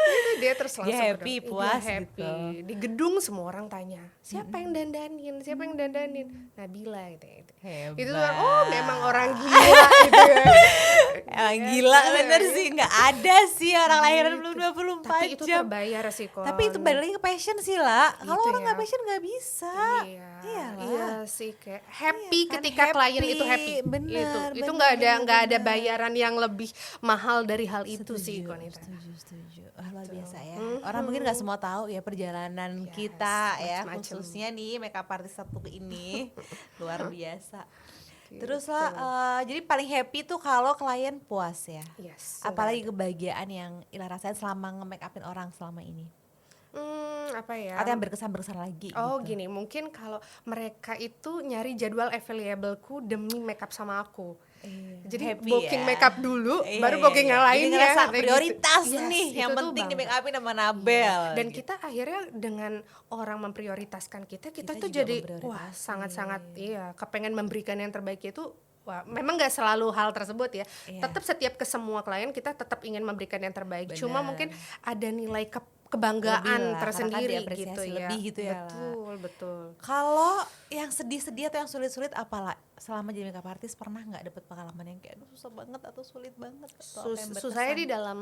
Gitu, dia terus langsung Dia ke happy, gedung. puas Dia happy. gitu. Di gedung semua orang tanya siapa yang dandanin, siapa yang dandanin, Nabila gitu. Hebat. Itu kan oh memang orang gila gitu ya. Emang gila bener sih, nggak ada sih orang lahiran belum 24 Tapi itu jam. terbayar sih kok. Tapi itu balik lagi ke passion sih lah. Kalau Gitu orang ya. nggak passion nggak bisa. Iya Iyalah. sih kayak happy Iya kan, ketika klien itu happy. bener, Itu bener, nggak ada bener. bayaran yang lebih mahal dari hal itu sih Konita. Setuju. Wah, luar biasa ya. Orang mungkin nggak semua tahu ya perjalanan kita ya, macem-macem. khususnya nih makeup artist satu ini luar biasa. Terus lah, jadi paling happy tuh kalau klien puas ya. Yes. Apalagi kebahagiaan yang Ila rasain selama nge-make upin orang selama ini. Apa ya? Atau yang berkesan-berkesan lagi Oh gitu. gini, mungkin kalau mereka itu nyari jadwal available-ku demi makeup sama aku. Jadi Happy booking ya. makeup dulu, Iya, baru iya, booking iya. yang lain Jadi ya. ngerasa kayak prioritas gitu. Yes, nih, yang itu tuh penting di bangga. make upin sama Nabel. Dan gitu. kita akhirnya dengan orang memprioritaskan kita Kita tuh juga jadi memprioritaskan. wah sangat-sangat iya kepengen memberikan yang terbaik itu. Wah, memang nggak selalu hal tersebut ya. Iya. Tetap setiap ke semua klien kita tetap ingin memberikan yang terbaik. Benar. Cuma mungkin ada nilai Lebih kebanggaan lah, karena kan tersendiri diapresiasi gitu ya. lebih gitu ya, Betul. Kalau yang sedih-sedih atau yang sulit-sulit apalah selama jadi makeup artist pernah nggak dapet pengalaman yang kayak aduh susah banget atau sulit banget atau apa yang Susahnya berkesan? di dalam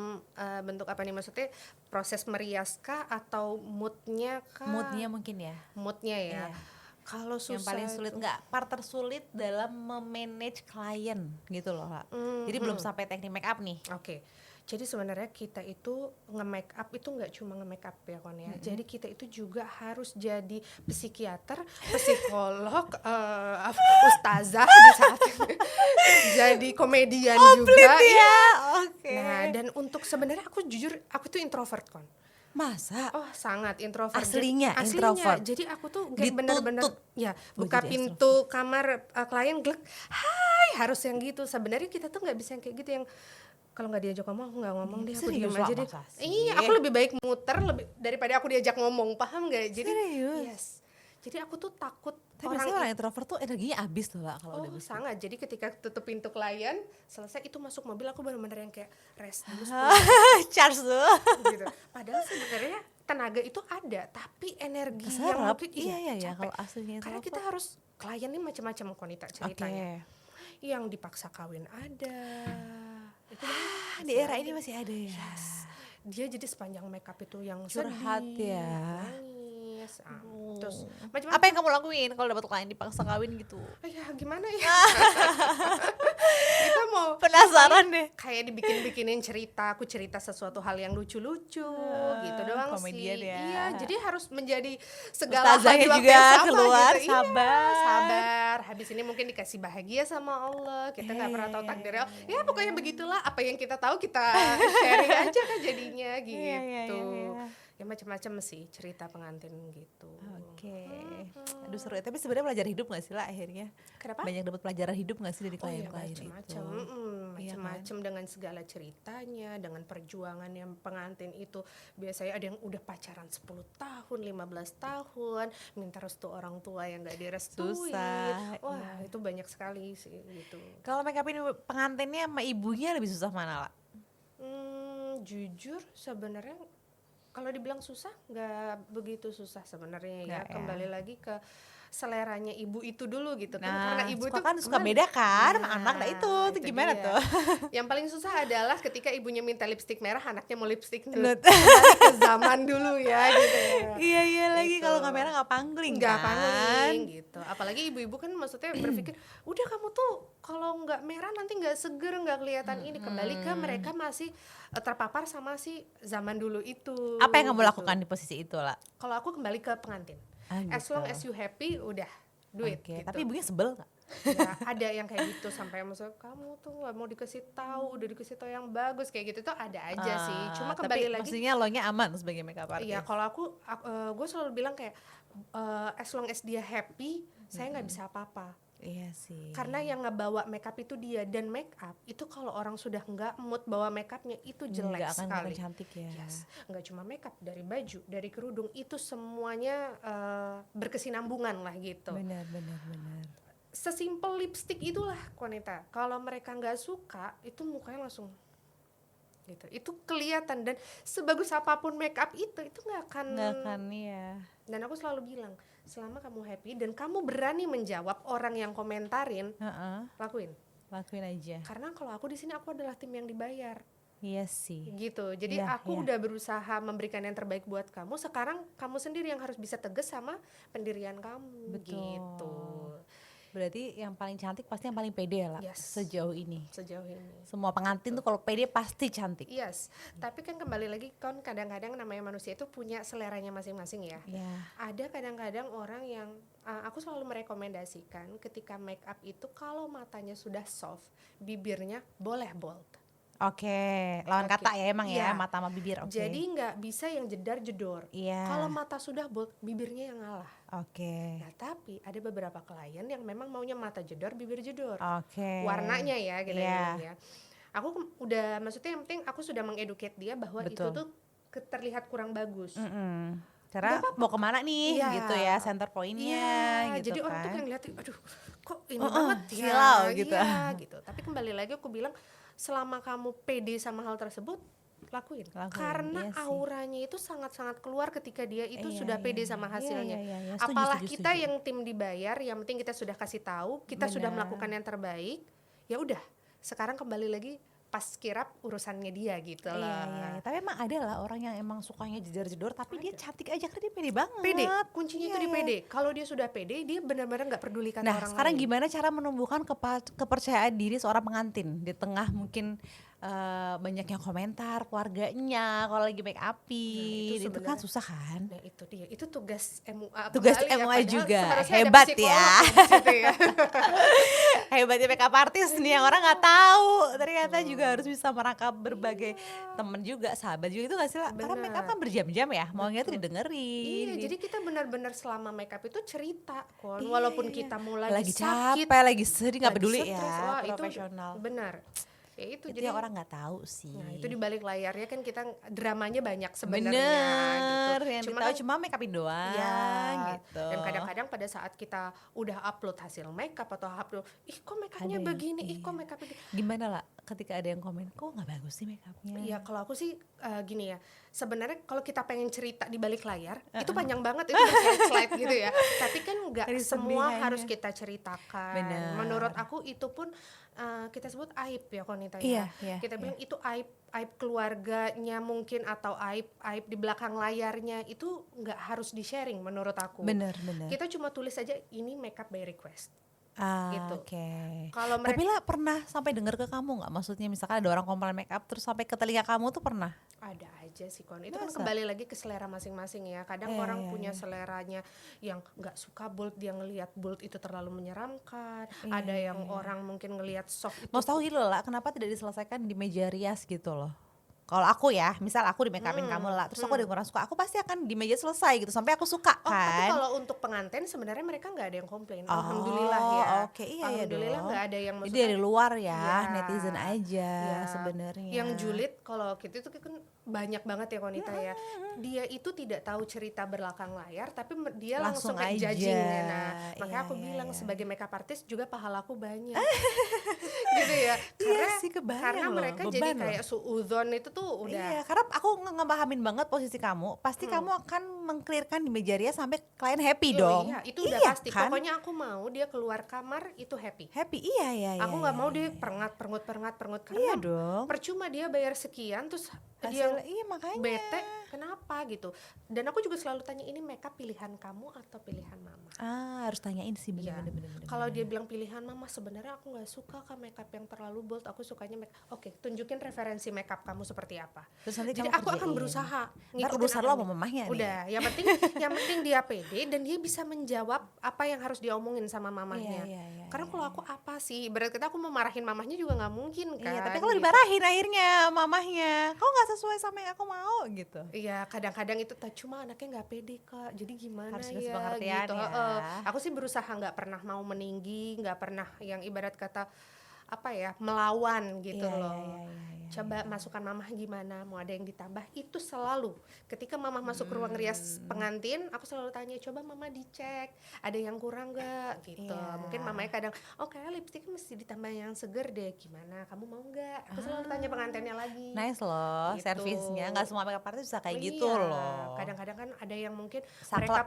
bentuk apa nih maksudnya proses merias kah atau moodnya kah? Moodnya mungkin ya. Moodnya ya. Iya. Kalau susah Yang paling sulit nggak part tersulit dalam memanage klien gitu loh Kak. Jadi belum sampai teknik make up nih. Oke. Jadi sebenarnya kita itu nge-make up itu nggak cuma nge-make up ya Kon ya. Jadi kita itu juga harus jadi psikiater, psikolog, ustazah di saat jadi komedian juga. ya. Oke. Nah, dan untuk sebenarnya aku jujur aku tuh introvert Kon. Masa? Oh sangat introvert. Aslinya introvert? Jadi aku tuh kayak bener-bener Dituntut ya buat buka jadi pintu kamar klien glek, hai harus yang gitu. Sebenarnya kita tuh nggak bisa yang kayak gitu yang kalau nggak diajak ngomong aku nggak ngomong deh, aku Serius diam lah, aja deh. masa sih? Iya aku lebih baik muter lebih daripada aku diajak ngomong, paham nggak? Jadi Serius? yes. Jadi aku tuh takut Tapi biasanya orang introvert tuh energinya habis tuh lah kalau udah Oh begitu. sangat, jadi ketika tutup pintu klien selesai itu masuk mobil aku bener-bener yang kayak rest dulu Charge tuh. gitu. Padahal sebenarnya tenaga itu ada, tapi energi yang Keserap. mungkin Iya, capek. kalau aslinya Karena introvert. kita harus klien ini macam-macam Konita ceritanya. Yang dipaksa kawin ada. Itu Di era ini masih ada ya. dia jadi sepanjang makeup itu yang Curhat sedih, ya. nangis, terus macam-macam. Apa yang kamu lakuin kalau dapat klien dipaksa kawin gitu? Ya gimana ya? Kita mau Penasaran deh. kayak dibikin-bikinin cerita, aku cerita sesuatu hal yang lucu-lucu gitu doang komedian sih. ya. Iya, jadi harus menjadi segala Ustazahnya hal juga sama keluar, gitu. sabar. Iya, sabar. Habis ini mungkin dikasih bahagia sama Allah. Kita nggak pernah tahu takdirnya. Ya pokoknya begitulah. Apa yang kita tahu kita sharing aja kan jadinya gitu. iya. Ya macam-macam sih cerita pengantin gitu. Oke. Aduh seru ya. Tapi sebenarnya pelajaran hidup gak sih lah akhirnya? Kenapa? Banyak dapat pelajaran hidup gak sih dari Oh iya klien-klien itu? macam-macam, Iya macam-macam dengan segala ceritanya, dengan perjuangan yang pengantin itu biasanya ada yang udah pacaran 10 tahun, 15 tahun, minta restu orang tua yang gak direstui. Susah, Wah, iya. itu banyak sekali sih gitu. Kalau make upin pengantinnya sama ibunya lebih susah mana lah? Jujur sebenarnya kalau dibilang susah nggak begitu susah sebenarnya ya. Nggak ya. Kembali lagi ke seleranya ibu itu dulu gitu kan, Nah, karena ibu suka itu kan suka kembali. beda kan sama Nah, anak. Nah itu gimana dia. tuh? Yang paling susah adalah ketika ibunya minta lipstik merah, anaknya mau lipstik nude. Nude. Kembali ke zaman dulu ya gitu ya. Iya lagi Gitu. kalau kamera nggak pangling Nggak kan? pangling gitu. Apalagi ibu-ibu kan maksudnya berpikir, udah kamu tuh kalau nggak merah nanti nggak seger, nggak kelihatan ini. Kembali ke mereka masih terpapar sama si zaman dulu itu. Apa yang kamu gitu. lakukan di posisi itu lah? Kalau aku kembali ke pengantin. As gitu. long as you happy, udah do it Oke, gitu. tapi ibunya sebel gak? Ya, ada yang kayak gitu sampai maksudnya kamu tuh nggak mau dikasih tahu, udah dikasih tahu yang bagus kayak gitu tuh ada aja sih. Cuma kembali tapi lagi, maksudnya lo nya aman sebagai makeup artist? iya kalau aku gue selalu bilang kayak as long as dia happy, saya nggak bisa apa-apa. Iya sih. Karena yang ngebawa makeup itu dia, dan makeup itu kalau orang sudah nggak mood bawa makeupnya itu jelek nggak akan sekali. kelihatan cantik ya. Yes, nggak cuma makeup, dari baju, dari kerudung itu semuanya berkesinambungan lah gitu. Benar. Sesimpel lipstick itulah wanita. Kalau mereka nggak suka, itu mukanya langsung gitu. Itu kelihatan, dan sebagus apapun makeup itu nggak akan. Iya. Dan aku selalu bilang, selama kamu happy dan kamu berani menjawab orang yang komentarin, lakuin Lakuin aja. karena kalau aku di sini aku adalah tim yang dibayar Iya sih. gitu. Jadi Iya, aku iya. udah berusaha memberikan yang terbaik buat kamu. Sekarang kamu sendiri yang harus bisa tegas sama pendirian kamu. Betul. Gitu Berarti yang paling cantik pasti yang paling pede ya lah. Yes. Sejauh ini. sejauh ini. Semua pengantin tuh kalau pede pasti cantik. Yes, tapi kan kembali lagi kan kadang-kadang namanya manusia itu punya seleranya masing-masing ya. Iya. Ada kadang-kadang orang yang aku selalu merekomendasikan ketika make up itu kalau matanya sudah soft, bibirnya boleh bold. Oke, lawan Oke. kata ya emang ya, Iya. mata sama bibir. Oke. Jadi nggak bisa yang jedar-jedor. Iya. Kalau mata sudah bold, bibirnya yang ngalah. Oke. Nah, tapi ada beberapa klien yang memang maunya mata jedor, bibir jedor. Oke. Warnanya ya gitu Iya. ya. Aku udah, maksudnya yang penting aku sudah mengeduket dia bahwa itu Betul. tuh terlihat kurang bagus. Cara mau kemana nih Iya. gitu ya, center pointnya gitu jadi kan. orang tuh kayak ngeliat, aduh kok ini banget ya, silau gitu. iya, gitu. Tapi kembali lagi aku bilang, selama kamu pede sama hal tersebut, lakuin. Karena iya sih. auranya itu sangat-sangat keluar ketika dia itu Iya, sudah pede iya, sama iya, hasilnya. iya, iya. Setuju, Apalah setuju, kita setuju. yang tim dibayar, yang penting kita sudah kasih tahu, kita sudah Benar. melakukan yang terbaik. Ya udah, sekarang kembali lagi pas kirap urusannya dia gitu Iya, lah. iya. Tapi emang ada lah orang yang emang sukanya jedor-jedor tapi dia cantik aja karena dia pede banget. Pede, kuncinya Iya, itu di iya. pede. Kalau dia sudah pede, dia benar-benar nggak peduli kata Nah, orang sekarang lain. gimana cara menumbuhkan kepercayaan diri seorang pengantin di tengah mungkin banyak yang komentar keluarganya kalau lagi make upin, itu itu kan sebenarnya- susah kan? Nah itu dia, itu tugas MUA. Tugas kembali ya, MUA padahal juga. seharusnya ada Hebat psikolog ya. di situ ya. Hebatnya make up artist nih yang orang nggak tahu ternyata juga harus bisa merangkap berbagai temen juga, sahabat juga, itu gak sih lah? Karena make up kan berjam-jam ya, maunya tuh didengerin. Iya, jadi kita benar-benar selama makeup itu cerita kon, Iya, walaupun iya. kita mau lagi capek, sakit, lagi sedih nggak lagi peduli stres, ya, wah, itu profesional. benar. Ya itu, Itu jadi yang orang nggak tahu sih. nah itu di balik layarnya kan kita dramanya banyak sebenarnya Bener, gitu. yang Cuma tahu kan cuma make upin doang ya, gitu. dan kadang-kadang pada saat kita udah upload hasil makeup atau upload, ih kok makeupnya Ada yang- begini, ih iya. kok makeupnya begini. Gimana lah ketika ada yang komen, kok nggak bagus sih make upnya? Iya, kalau aku sih gini ya, sebenarnya kalau kita pengen cerita di balik layar itu panjang banget, itu slide gitu ya. Tapi kan nggak Dari semua serpihannya. harus kita ceritakan. Benar. Menurut aku itu pun kita sebut aib ya Konita Iya, ya. iya, Kita bilang itu aib keluarganya mungkin, atau aib di belakang layarnya itu nggak harus di sharing menurut aku. Bener. Kita cuma tulis aja ini makeup by request. Ah, gitu. oke. Kalau Tapi mereka lah pernah sampai dengar ke kamu nggak? Maksudnya misalkan ada orang komplain make up terus sampai ke telinga kamu tuh pernah? ada aja sih Kon, itu kan Masa? kembali lagi ke selera masing-masing ya. Kadang Iya, orang iya, punya iya. seleranya yang nggak suka bold, dia ngelihat bold itu terlalu menyeramkan. Iya, Ada yang iya. orang mungkin ngelihat soft itu Mau tahu gitu loh lah, kenapa tidak diselesaikan di meja rias gitu loh? Kalau aku ya, misal aku di make upin kamu lah, terus aku ada yang kurang suka, aku pasti akan di meja selesai gitu sampai aku suka Oh, tapi kan. kalau untuk pengantin sebenarnya mereka nggak ada yang komplain. Oh, Alhamdulillah ya. oke, iya, iya Alhamdulillah dong. nggak ada yang Jadi maksudnya dari luar ya, Iya. netizen aja Iya. sebenarnya. Yang julid kalau gitu itu kan banyak banget ya Konita ya. Dia itu tidak tahu cerita belakang layar, tapi dia langsung kayak aja. judging. Nah, makanya Iya, aku iya, bilang iya. sebagai makeup artist juga pahalaku banyak. Gitu ya. Iya sih, kebayang karena loh, mereka beban jadi loh. kayak suudzon itu tuh udah. Iya, karena aku ngepahamin banget posisi kamu. Pasti kamu akan mengclearkan di meja rias sampai klien happy Oh dong. iya, itu udah pasti. Kan? Pokoknya aku mau dia keluar kamar itu happy. Happy, iya, iya. Aku iya, nggak iya, mau iya. dia perengut karena Iya dong. percuma dia bayar sekian terus Hasil, dia iya makanya. bete kenapa gitu. Dan aku juga selalu tanya, ini makeup pilihan kamu atau pilihan mama? Ah, harus tanyain sih Iya. bener-bener. Kalau dia bilang pilihan mama, sebenarnya aku nggak suka kan makeup yang terlalu bold, aku sukanya make. Oke, tunjukin referensi makeup kamu seperti apa. Terus nanti Jadi kamu aku akan kerjain. berusaha Ntar ngikutin urusan apa lo yang sama mamahnya nih. udah, yang penting dia pede dan dia bisa menjawab apa yang harus diomongin sama mamahnya. Iya, iya, iya. Karena kalau aku apa sih, berarti kata aku mau marahin mamahnya juga nggak mungkin kan. Iya, tapi kalau gitu. dimarahin akhirnya mamahnya, kok nggak sesuai sama yang aku mau gitu. Iya, kadang-kadang itu cuma anaknya nggak pede Kak, jadi gimana Harus ya kasih pengertian gitu. ya. Aku sih berusaha nggak pernah mau meninggi, nggak pernah yang ibarat kata apa ya, melawan gitu Iya, loh. iya. Coba masukan mamah gimana, mau ada yang ditambah, itu selalu ketika mamah masuk ke ruang rias pengantin, aku selalu tanya, coba mama dicek ada yang kurang gak gitu. Iya. Mungkin mamanya kadang, oh kayak lipstiknya mesti ditambah yang seger deh, gimana kamu mau nggak, aku selalu tanya pengantinnya lagi. Nice loh, Gitu. servisnya nggak semua makeup artist bisa kayak gitu Iya, loh. kadang-kadang kan ada yang mungkin Saklek. mereka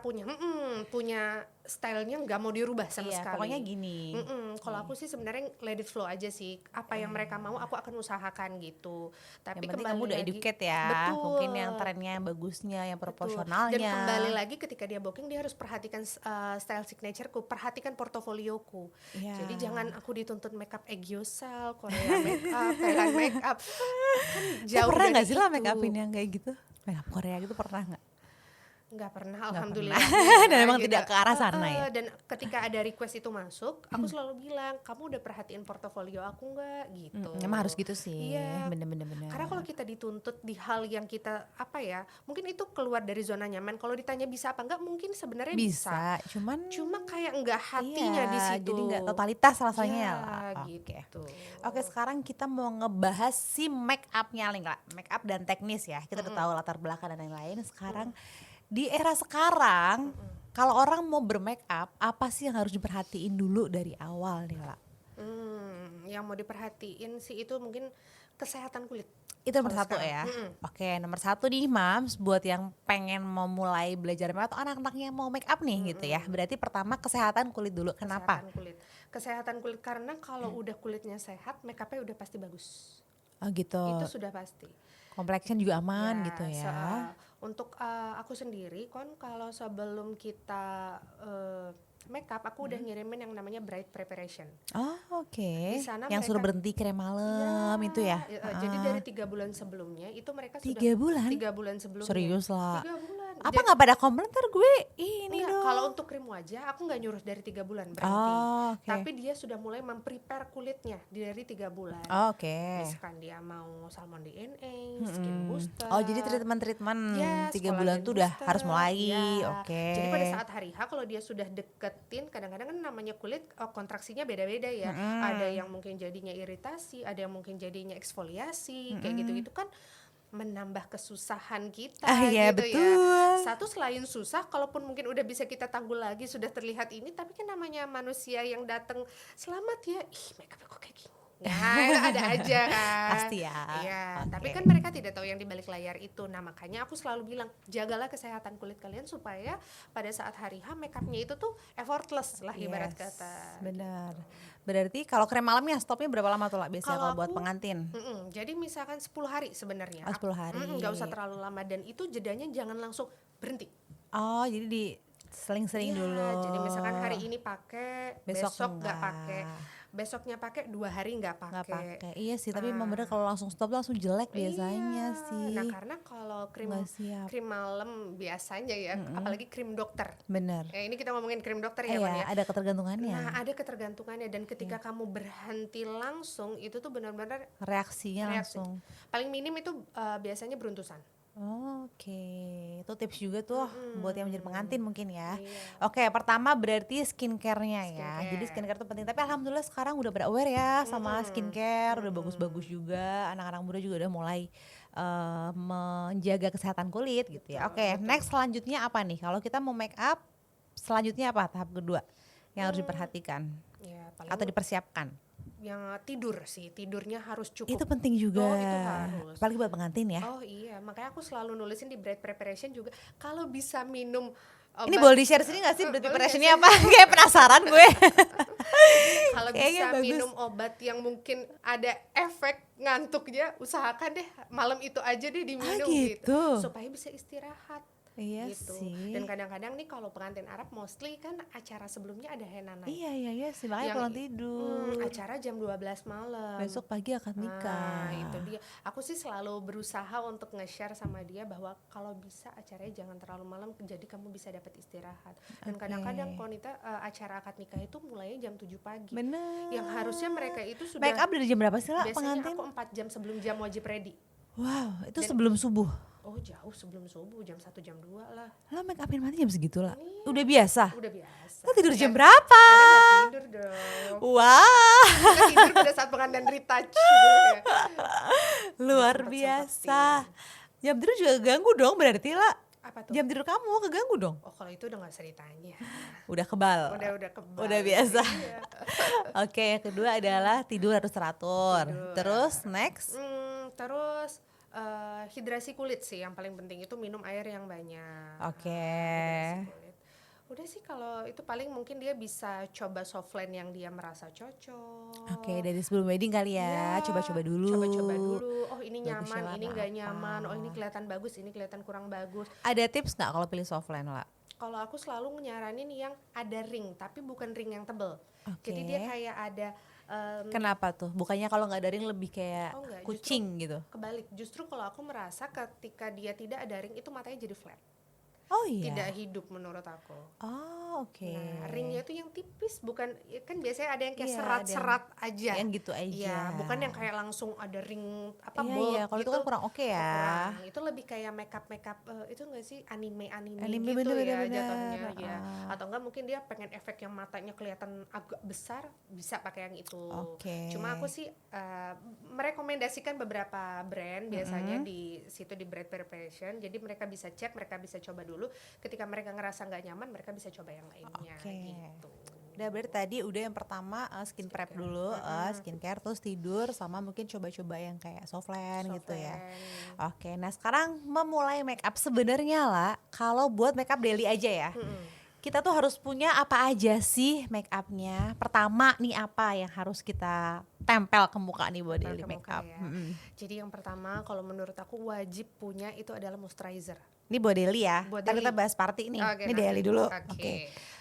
punya stylenya nggak mau dirubah sama Iya, sekali. pokoknya gini. Kalau aku sih sebenarnya let it flow aja sih. Apa yang mereka mau aku akan usahakan gitu. Tapi Yang penting kembali kamu udah lagi, educate ya. betul. Mungkin yang trennya, yang bagusnya, yang Betul. proporsionalnya. Dan kembali lagi ketika dia booking dia harus perhatikan style signatureku, perhatikan portofolioku. Iya. Jadi jangan aku dituntut makeup Eggyosal, Korea makeup, Thailand makeup. Kan jauh pernah dari nggak sih lah itu. make upin yang kayak gitu? Make up Korea gitu pernah nggak? Nggak pernah, Nggak alhamdulillah. pernah. Dan emang tidak ke arah sana ya? Dan ketika ada request itu masuk, aku selalu bilang, kamu udah perhatiin portofolio aku nggak gitu. Emang harus gitu sih. Iya. Bener-bener. Karena kalau kita dituntut di hal yang kita apa ya, mungkin itu keluar dari zona nyaman. Kalau ditanya bisa apa enggak, mungkin sebenarnya bisa. cuman Cuma kayak enggak hatinya iya, di situ. jadi nggak totalitas rasanya Ya, lah. gitu. Oke, sekarang kita mau ngebahas si make upnya Lingla, make up dan teknis ya. Kita udah tahu latar belakang dan lain-lain. Sekarang di era sekarang, kalau orang mau bermake up, apa sih yang harus diperhatiin dulu dari awal nih, La? Yang mau diperhatiin sih itu mungkin kesehatan kulit. Itu nomor Kalau satu sekarang. ya. Oke, nomor satu nih Mams, buat yang pengen mau mulai belajar make up atau anak-anaknya mau make up nih gitu ya. Berarti pertama kesehatan kulit dulu. Kenapa? Kesehatan kulit karena kalau udah kulitnya sehat, make upnya udah pasti bagus. Oh gitu. Itu sudah pasti. Complexion juga aman gitu ya. Untuk aku sendiri kan kalau sebelum kita make up, aku udah ngirimin yang namanya bright preparation. Oh oke. Di sana Yang suruh mereka- berhenti krem malam itu ya? Jadi dari 3 bulan sebelumnya itu mereka 3 sudah bulan? 3 bulan sebelumnya. Serius lah. 3 bulan. Apa nggak pada komentar gue ini Enggak, dong? kalau untuk krim wajah aku nggak nyuruh dari 3 bulan berhenti. Oh, oke. Tapi dia sudah mulai memprepare kulitnya dari 3 bulan. Oh, oke. Misalkan dia mau salmon DNA, skin booster. Oh jadi treatment Yes, 3 bulan collagen tuh udah booster, harus mulai. ya. Oke. Jadi pada saat hari H kalau dia sudah deketin, kadang-kadang kan namanya kulit kontraksinya beda-beda ya. Ada yang mungkin jadinya iritasi, ada yang mungkin jadinya eksfoliasi, kayak gitu-gitu kan menambah kesusahan kita Iya, gitu betul. ya. Satu selain susah, kalaupun mungkin udah bisa kita tanggul lagi sudah terlihat ini, tapi kan namanya manusia yang datang selamat ya, ih makeup kok kayak gini. Nah, itu ada aja kan. Pasti ya. Iya, Oke. tapi kan mereka tidak tahu yang di balik layar itu. Nah, makanya aku selalu bilang, jagalah kesehatan kulit kalian supaya pada saat hari H makeupnya itu tuh effortless lah ibarat Yes, kata. benar. Berarti kalau krem malamnya stopnya berapa lama tuh lah biasanya Kalau kalau buat aku- pengantin? Jadi misalkan 10 hari sebenarnya. Oh, 10 hari. Nggak usah terlalu lama dan itu jedanya jangan langsung berhenti. Oh jadi di seling-seling Iya, dulu. Jadi misalkan hari ini pakai, besok nggak enggak. pakai, besoknya pakai, 2 hari nggak Nggak pakai. pakai. Iya sih, tapi memang bener kalau langsung stop tuh langsung jelek biasanya Iya. sih. Nah karena kalau krim Nggak siap. krim malam biasanya ya, apalagi krim dokter. Bener. Ini kita ngomongin krim dokter ya, Iya, Wan ya. ada ketergantungannya. Nah ada ketergantungannya dan ketika kamu berhenti langsung itu tuh benar-benar Reaksinya reaksi. langsung. Paling minim itu biasanya beruntusan. Oke, itu tips juga tuh buat yang menjadi pengantin mungkin ya. Iya. Oke, pertama berarti skincare-nya ya. Skincare. Jadi skincare itu penting. Tapi alhamdulillah sekarang udah pada aware ya sama skincare, udah bagus-bagus juga. Anak-anak muda juga udah mulai menjaga kesehatan kulit gitu ya. Oke, next selanjutnya apa nih? Kalau kita mau make up, selanjutnya apa tahap kedua yang harus diperhatikan Ya, paling atau dipersiapkan? yang tidur sih, tidurnya harus cukup. Itu penting juga. Oh, itu harus. Apalagi buat pengantin ya. Oh iya, makanya aku selalu nulisin di bright preparation juga kalau bisa minum obat. Ini boleh di-share sini gak sih berarti Boleh preparationnya apa? Kayak penasaran gue. Kalau Kayaknya bisa bagus. minum obat yang mungkin ada efek ngantuknya, usahakan deh malam itu aja deh diminum gitu. supaya bisa istirahat. Iya gitu. sih. Dan kadang-kadang nih kalau pengantin Arab mostly kan acara sebelumnya ada henna night. Iya sih, makanya Yang pulang tidur. acara jam 12 malam. Besok pagi akan nikah. Itu dia. Aku sih selalu berusaha untuk nge-share sama dia bahwa kalau bisa acaranya jangan terlalu malam, jadi kamu bisa dapat istirahat. Dan Oke. kadang-kadang Konita acara akad nikah itu mulainya jam 7 pagi. Bener. Yang harusnya mereka itu sudah Make up dari jam berapa sih lah biasanya pengantin? aku 4 jam sebelum jam wajib ready. Wow, itu Dan- sebelum subuh. Oh jauh sebelum subuh, jam 1 jam 2 lah. Lo make upin mati jam segitu lah. Iya. Udah biasa. Udah biasa. Lo tidur jam Kadang- berapa? Kadang gak tidur dong. Wah, Kita tidur pada saat pengantin retouch gitu ya. luar Sempet-sempetin. biasa. Jam tidur juga ganggu dong berarti lah. Apa tuh? Jam tidur kamu keganggu dong. Oh kalau itu udah gak usah ditanya. Udah kebal. Udah kebal. Udah biasa. Iya. Oke, yang kedua adalah tidur harus teratur. Tidur. Terus next. Terus hidrasi kulit sih yang paling penting, itu minum air yang banyak. Oke. Hidrasi kulit. Udah sih kalau itu paling mungkin dia bisa coba softline yang dia merasa cocok. Oke, dari sebelum wedding kali ya, Iya, coba-coba dulu. Coba-coba dulu. Oh ini Bagusnya nyaman, warna ini nggak apa. nyaman. Oh ini kelihatan bagus, ini kelihatan kurang bagus. Ada tips nggak kalau pilih softline lah? Kalau aku selalu nyaranin yang ada ring, tapi bukan ring yang tebel. Oke. Jadi dia kayak ada Kenapa tuh? Bukannya kalau nggak ada ring lebih kayak Oh, enggak, kucing gitu? kebalik. Justru kalau aku merasa ketika dia tidak ada ring itu matanya jadi flat. Oh iya. Tidak hidup menurut aku. Oh oke. Nah, ringnya itu yang tipis, bukan kan biasanya ada yang kayak Iya, serat-serat aja. Yang gitu aja. Iya, bukan yang kayak langsung ada ring apa Iya, bold iya. Kalau itu kan kurang oke ya. kurang. Itu lebih kayak makeup itu enggak sih anime Anime, gitu bener, ya bener. jatuhnya ya. Ah. Atau enggak mungkin dia pengen efek yang matanya kelihatan agak besar, bisa pakai yang itu. Oke. Cuma aku sih merekomendasikan beberapa brand biasanya di situ di Brand Preparation. Jadi mereka bisa cek, mereka bisa coba dulu. Ketika mereka ngerasa nggak nyaman, mereka bisa coba yang lainnya Oke. gitu. Udah berarti tadi udah yang pertama skin prep dulu, skincare, terus tidur, sama mungkin coba-coba yang kayak softline gitu ya. Softline. Oke, nah sekarang memulai make up sebenarnya lah, kalau buat make up daily aja ya. Kita tuh harus punya apa aja sih make upnya? Pertama nih apa yang harus kita tempel ke muka nih buat Tempel daily ke make muka up? ya. Jadi yang pertama kalau menurut aku wajib punya itu adalah moisturizer. Ini buat daily ya. Buat Ntar kita daily. bahas party nih. Oke, Ini nanti. daily dulu. Oke. Oke.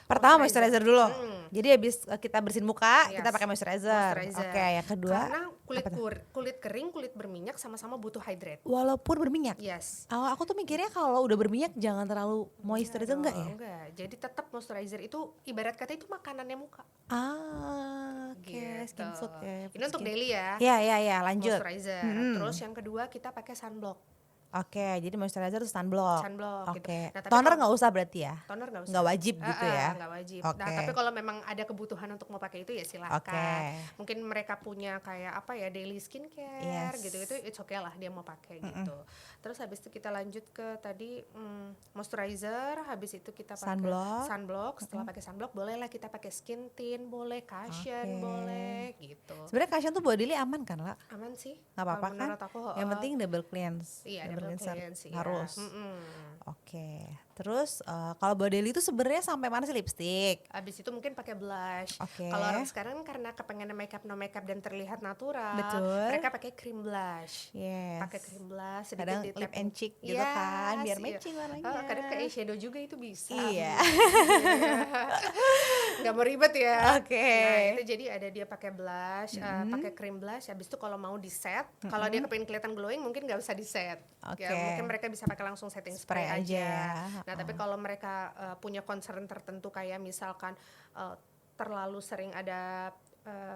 Pertama moisturizer dulu. Hmm. Jadi habis kita bersihin muka, kita Yes. pakai moisturizer. Moisturizer. Oke, yang kedua. Karena apa tuh? kulit kering, kulit berminyak sama-sama butuh hydrate. Walaupun berminyak. Yes. Oh, aku tuh mikirnya kalau udah berminyak jangan terlalu moisturizer enggak ya? Enggak. Jadi tetap moisturizer itu ibarat kata itu makanannya muka. Ah, oke, Gitu. skin food ya. Ini untuk daily ya. Ya, lanjut. Moisturizer. Terus yang kedua kita pakai sunblock. Oke, jadi moisturizer terus sunblock. Sunblock Oke. gitu. Nah, tapi Toner kalau- nggak usah berarti ya? Toner nggak usah. Nggak wajib gitu ya? Nggak wajib. Oke. Nah, tapi kalau memang ada kebutuhan untuk mau pakai itu ya silakan. Oke. Mungkin mereka punya kayak apa ya daily skincare Yes. gitu-gitu, it's okay lah dia mau pakai gitu. Terus habis itu kita lanjut ke tadi moisturizer, habis itu kita pakai Sunblock. sunblock. Setelah pakai sunblock bolehlah kita pakai skin tint, boleh cushion, Oke. boleh gitu. Sebenarnya cushion tuh buat daily aman kan lah? Aman sih. Nggak apa-apa Kalau kan? menurut aku, Yang penting double cleanse. iya double double cleanser cleanse, iya. harus. Mm-mm. Oke. Terus kalau buat daily itu sebenarnya sampai mana sih lipstick? Abis itu mungkin pakai blush. Oke. Kalau orang sekarang karena kepengen makeup no makeup dan terlihat natural, Betul. mereka pakai cream blush. Yes. Pakai cream blush sedikit Kadang di lip and cheek gitu Yes, kan, biar iya. matching warnanya. Kadang ke eyeshadow juga itu bisa. Iya. Nggak mau ribet ya. Oke. Nah itu jadi ada dia pakai blush, pakai cream blush. Habis itu kalau mau di set, kalau dia kepengen kelihatan glowing mungkin nggak usah di set. Oke. Ya, mungkin mereka bisa pakai langsung setting Spray spray, aja aja. ya. Nah tapi kalau mereka punya concern tertentu kayak misalkan terlalu sering ada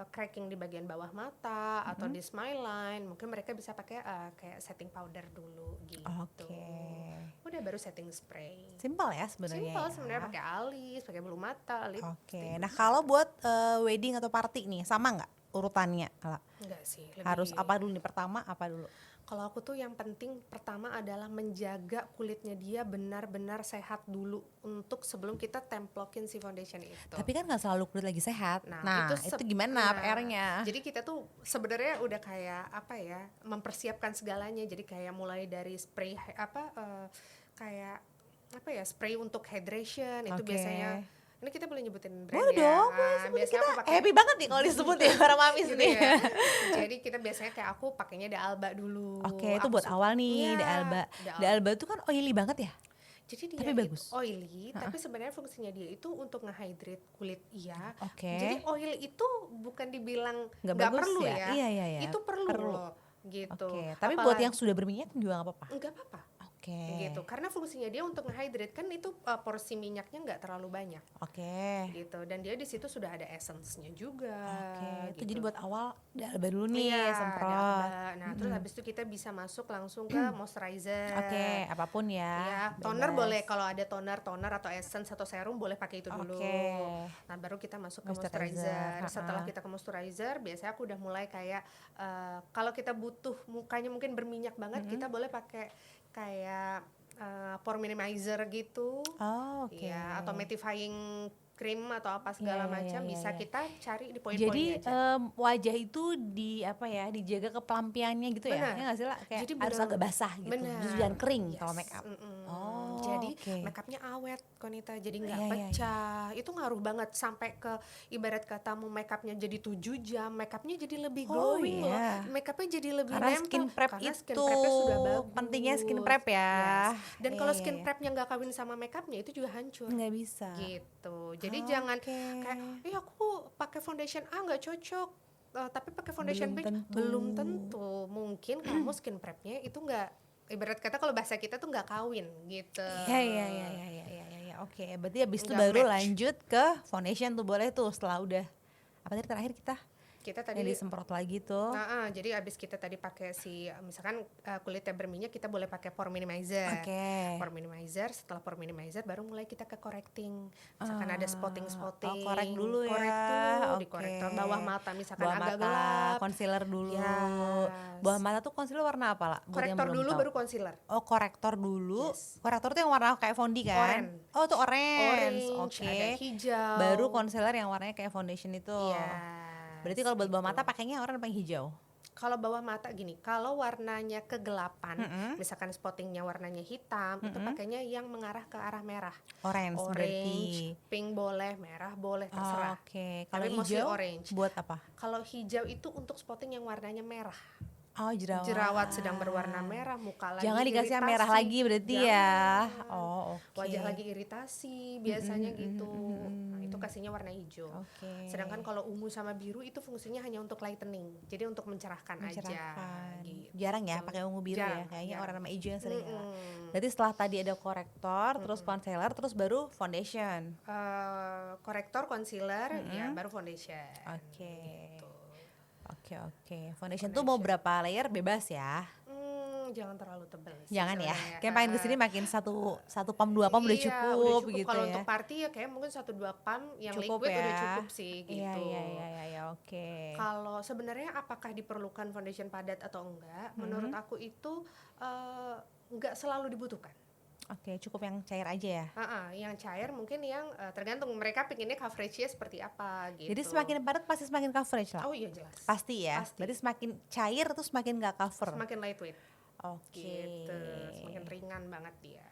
cracking di bagian bawah mata atau di smile line, mungkin mereka bisa pakai kayak setting powder dulu gitu. Oke. Udah baru setting spray. Simpel ya sebenarnya. Simpel ya. sebenarnya, pakai alis, pakai bulu mata, lip. Oke. Nah kalau buat wedding atau party nih sama nggak urutannya? Ala? Enggak sih. Harus apa dulu nih? Pertama apa dulu? Kalau aku tuh yang penting pertama adalah menjaga kulitnya dia benar-benar sehat dulu untuk sebelum kita templokin si foundation itu. Tapi kan nggak selalu kulit lagi sehat. Nah, itu gimana PR-nya? Jadi kita tuh sebenarnya udah kayak apa ya, mempersiapkan segalanya. Jadi kayak mulai dari spray kayak apa ya, spray untuk hydration itu Oke. biasanya. Ini kita boleh nyebutin brand Boleh ya. dong, boleh Nah, sebutin. biasanya Kita aku pakai happy banget nih kalau disebut ya para mamis gitu nih. ya. Jadi kita biasanya kayak aku pakainya The Alba dulu. Oke, itu Aku buat awal nih, Iya, The Alba. The The Alba tuh kan oily banget ya? Jadi dia Tapi itu bagus. oily, tapi sebenarnya fungsinya dia itu untuk nge-hydrate kulit iya. Oke. Jadi oil itu bukan dibilang Nggak nggak bagus perlu ya? ya. Iya. Itu perlu Perlu. loh gitu. Oke. Tapi buat yang sudah berminyak juga nggak apa-apa. nggak apa-apa Oke. gitu. Karena fungsinya dia untuk nge-hydrate kan itu porsi minyaknya nggak terlalu banyak Oke. gitu. Dan dia di situ sudah ada essence-nya juga. Oke. Itu gitu. jadi buat awal dialba dulu nih Iya, semprot. dialba. Nah, terus habis itu kita bisa masuk langsung ke moisturizer. Oke, apapun ya. Ya, toner bebas. boleh kalau ada toner atau essence atau serum boleh pakai itu dulu. Oke. Nah, baru kita masuk ke Moisturizer, moisturizer. Setelah ha-ha. kita ke moisturizer, biasanya aku udah mulai kayak kalau kita butuh mukanya mungkin berminyak banget, kita boleh pakai kayak pore minimizer gitu. Oh, oke. Ya, atau mattifying cream atau apa segala Iya, macam iya, bisa iya. kita cari di Jadi poin-poinnya aja. wajah itu dijaga kepelampiannya gitu ya? Benar. Ya nggak sih lah, kayak Jadi harus benar- agak basah gitu, Benar. justru jangan kering kalau Yes, make up. mm-mm. Oh, Jadi oke. makeupnya awet Konita, jadi nggak Iya, iya, pecah. Itu ngaruh banget sampai ke ibarat kata mau makeupnya jadi 7 jam, makeupnya jadi lebih Oh, glowing iya. loh. Makeupnya jadi lebih Karena nempel. skin prep Karena itu skin prepnya sudah bagus. pentingnya skin prep ya. Yes. Dan Iya, kalau iya, skin iya. prepnya nggak kawin sama makeupnya itu juga hancur. Nggak bisa. Gitu. Jadi Oke. jangan kayak, aku pakai foundation A nggak cocok. Tapi pakai foundation B Belum tentu. belum tentu. Mungkin kamu skin prepnya itu nggak, ibarat kata kalau bahasa kita tuh nggak kawin gitu. Iya. Oke, berarti habis itu Nggak baru match. lanjut ke foundation tuh, boleh tuh setelah udah apa tadi terakhir Kita yang tadi disemprot lagi tuh. jadi abis kita tadi pakai misalkan kulitnya berminyak, kita boleh pakai pore minimizer. Oke. Pore minimizer, setelah pore minimizer baru mulai kita ke correcting. Misalkan ada spotting-spotting. korek dulu ya. Korek dulu, Oke. dikorektor bawah mata misalkan Bawah agak mata, gelap. concealer dulu. Yes. Bawah mata tuh concealer warna apa lah? Buat yang Korektor belum dulu tahu. baru concealer. Oh, korektor dulu. Yes. Korektor tuh yang warna kayak foundie kan? Orange. Oh, tuh orange. Orange, Oke. ada hijau. Baru concealer yang warnanya kayak foundation itu. Yes, Berarti kalau buat bawah gitu. mata pakainya oranye apa yang hijau? Kalau bawah mata gini, kalau warnanya kegelapan, misalkan spottingnya warnanya hitam, itu pakainya yang mengarah ke arah merah. Orange, berarti. Pink boleh, merah boleh, terserah. Oke. Kalau Tapi mostly hijau orange. buat apa? Kalau hijau itu untuk spotting yang warnanya merah. Oh, jerawat. Jerawat sedang berwarna merah, muka lagi Jangan dikasih yang iritasi. merah lagi berarti ya. Jangan. Oh, oke. Wajah lagi iritasi biasanya gitu. Nah, itu kasihnya warna hijau. Oke. Sedangkan kalau ungu sama biru itu fungsinya hanya untuk lightening. Jadi untuk mencerahkan aja. Mencerahkan. Gitu. Jarang ya pakai ungu biru Jarang, ya. Kayaknya jarang. orang sama hijau yang sering ya. Mm-mm. Berarti setelah tadi ada korektor, terus concealer, terus baru foundation. Korektor, concealer, ya baru foundation. Oke. Gitu. Oke. Foundation tuh mau berapa layer bebas ya? Jangan terlalu tebal sih Jangan ya. sebenarnya. Kayak makin kesini makin satu pump 2 pump udah Iya, cukup gitu Kalau ya. untuk party ya kayak mungkin 1-2 pump yang Cukup liquid ya. udah cukup sih gitu. Iya, oke. Kalau sebenarnya apakah diperlukan foundation padat atau enggak? Menurut aku itu enggak selalu dibutuhkan. Oke, cukup yang cair aja ya. Yang cair mungkin yang tergantung mereka pinginnya coveragenya seperti apa gitu. Jadi semakin padat pasti semakin coverage lah. Oh iya jelas. Pasti ya. Pasti. Berarti semakin cair tuh semakin gak cover. Semakin lightweight Oke. gitu. Semakin ringan banget dia.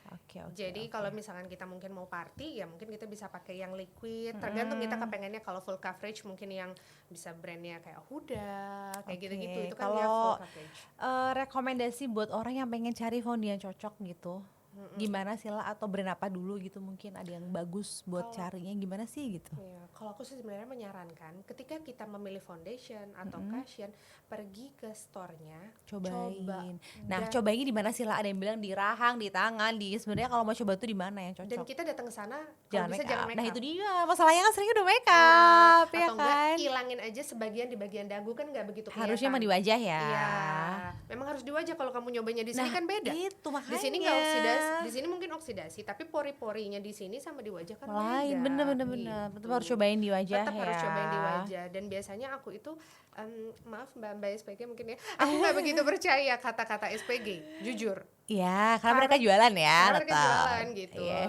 Oke. Jadi kalau misalkan kita mungkin mau party ya mungkin kita bisa pakai yang liquid. Tergantung kita kepengennya kalau full coverage mungkin yang bisa brandnya kayak Huda kayak Oke, gitu-gitu itu kan dia kalau full coverage. rekomendasi buat orang yang pengen cari foundation yang cocok gitu. Gimana sih lah, atau brand apa dulu gitu, mungkin ada yang bagus buat carinya gimana sih gitu. Iya, kalau aku sih sebenarnya menyarankan ketika kita memilih foundation atau cushion, pergi ke store-nya, Cobain. coba. Nah, Dan- cobainnya di mana sih lah? Ada yang bilang di rahang, di tangan, di sebenarnya kalau mau coba tuh di mana yang cocok? Dan kita datang ke sana kalau Jangan bisa make jangan up. make Nah, up. itu dia. Masalahnya kan sering udah make up, ya Atau enggak kan? ilangin aja sebagian di bagian dagu kan nggak begitu kelihatan. Harusnya mah di wajah ya. Iya, memang harus di wajah. Kalau kamu nyobanya di sini Nah, kan beda. itu makanya. Di sini nggak oksidasi, di sini mungkin oksidasi, tapi pori-porinya di sini sama di wajah kan Lain, beda. bener. Gitu. Tetap harus cobain di wajah Tetap ya. harus cobain di wajah. Dan biasanya aku itu, maaf Mbak SPG mungkin ya, aku nggak begitu percaya kata-kata SPG, jujur. Iya, karena mereka jualan ya. Karena mereka tetap. jualan gitu. Iya.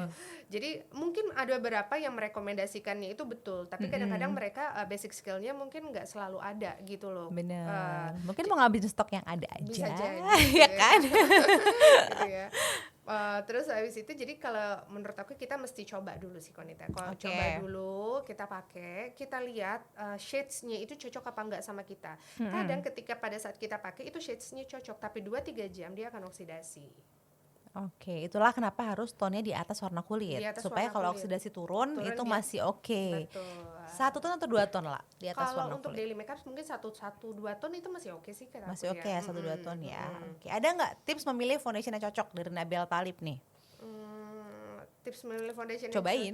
Jadi mungkin ada beberapa yang merekomendasikannya itu betul, tapi kadang-kadang mereka basic skillnya mungkin nggak selalu ada gitu loh. Bener. Mungkin mau ngambil stok yang ada aja. Bisa jadi, ya kan? gitu ya. Terus habis itu jadi kalau menurut aku kita mesti coba dulu sih Konita. Kalau Oke. coba dulu kita pakai, kita lihat shades-nya itu cocok apa enggak sama kita. Kadang ketika pada saat kita pakai itu shades-nya cocok, tapi 2-3 jam dia akan oksidasi. Oke, itulah kenapa harus tone-nya di atas warna kulit. Di atas Supaya warna kalau kulit. oksidasi turun Turun itu dia. masih oke. Betul. 1 ton atau 2 ton lah di atas Kalau warna untuk kulit. daily makeup mungkin 1-2 ton itu masih oke sih kata Masih aku oke ya 1-2 Mm-mm, ton ya. mm-mm. Oke, ada nggak tips memilih foundation yang cocok dari Nabil Talib nih? Tips memilih foundation yang Cobain.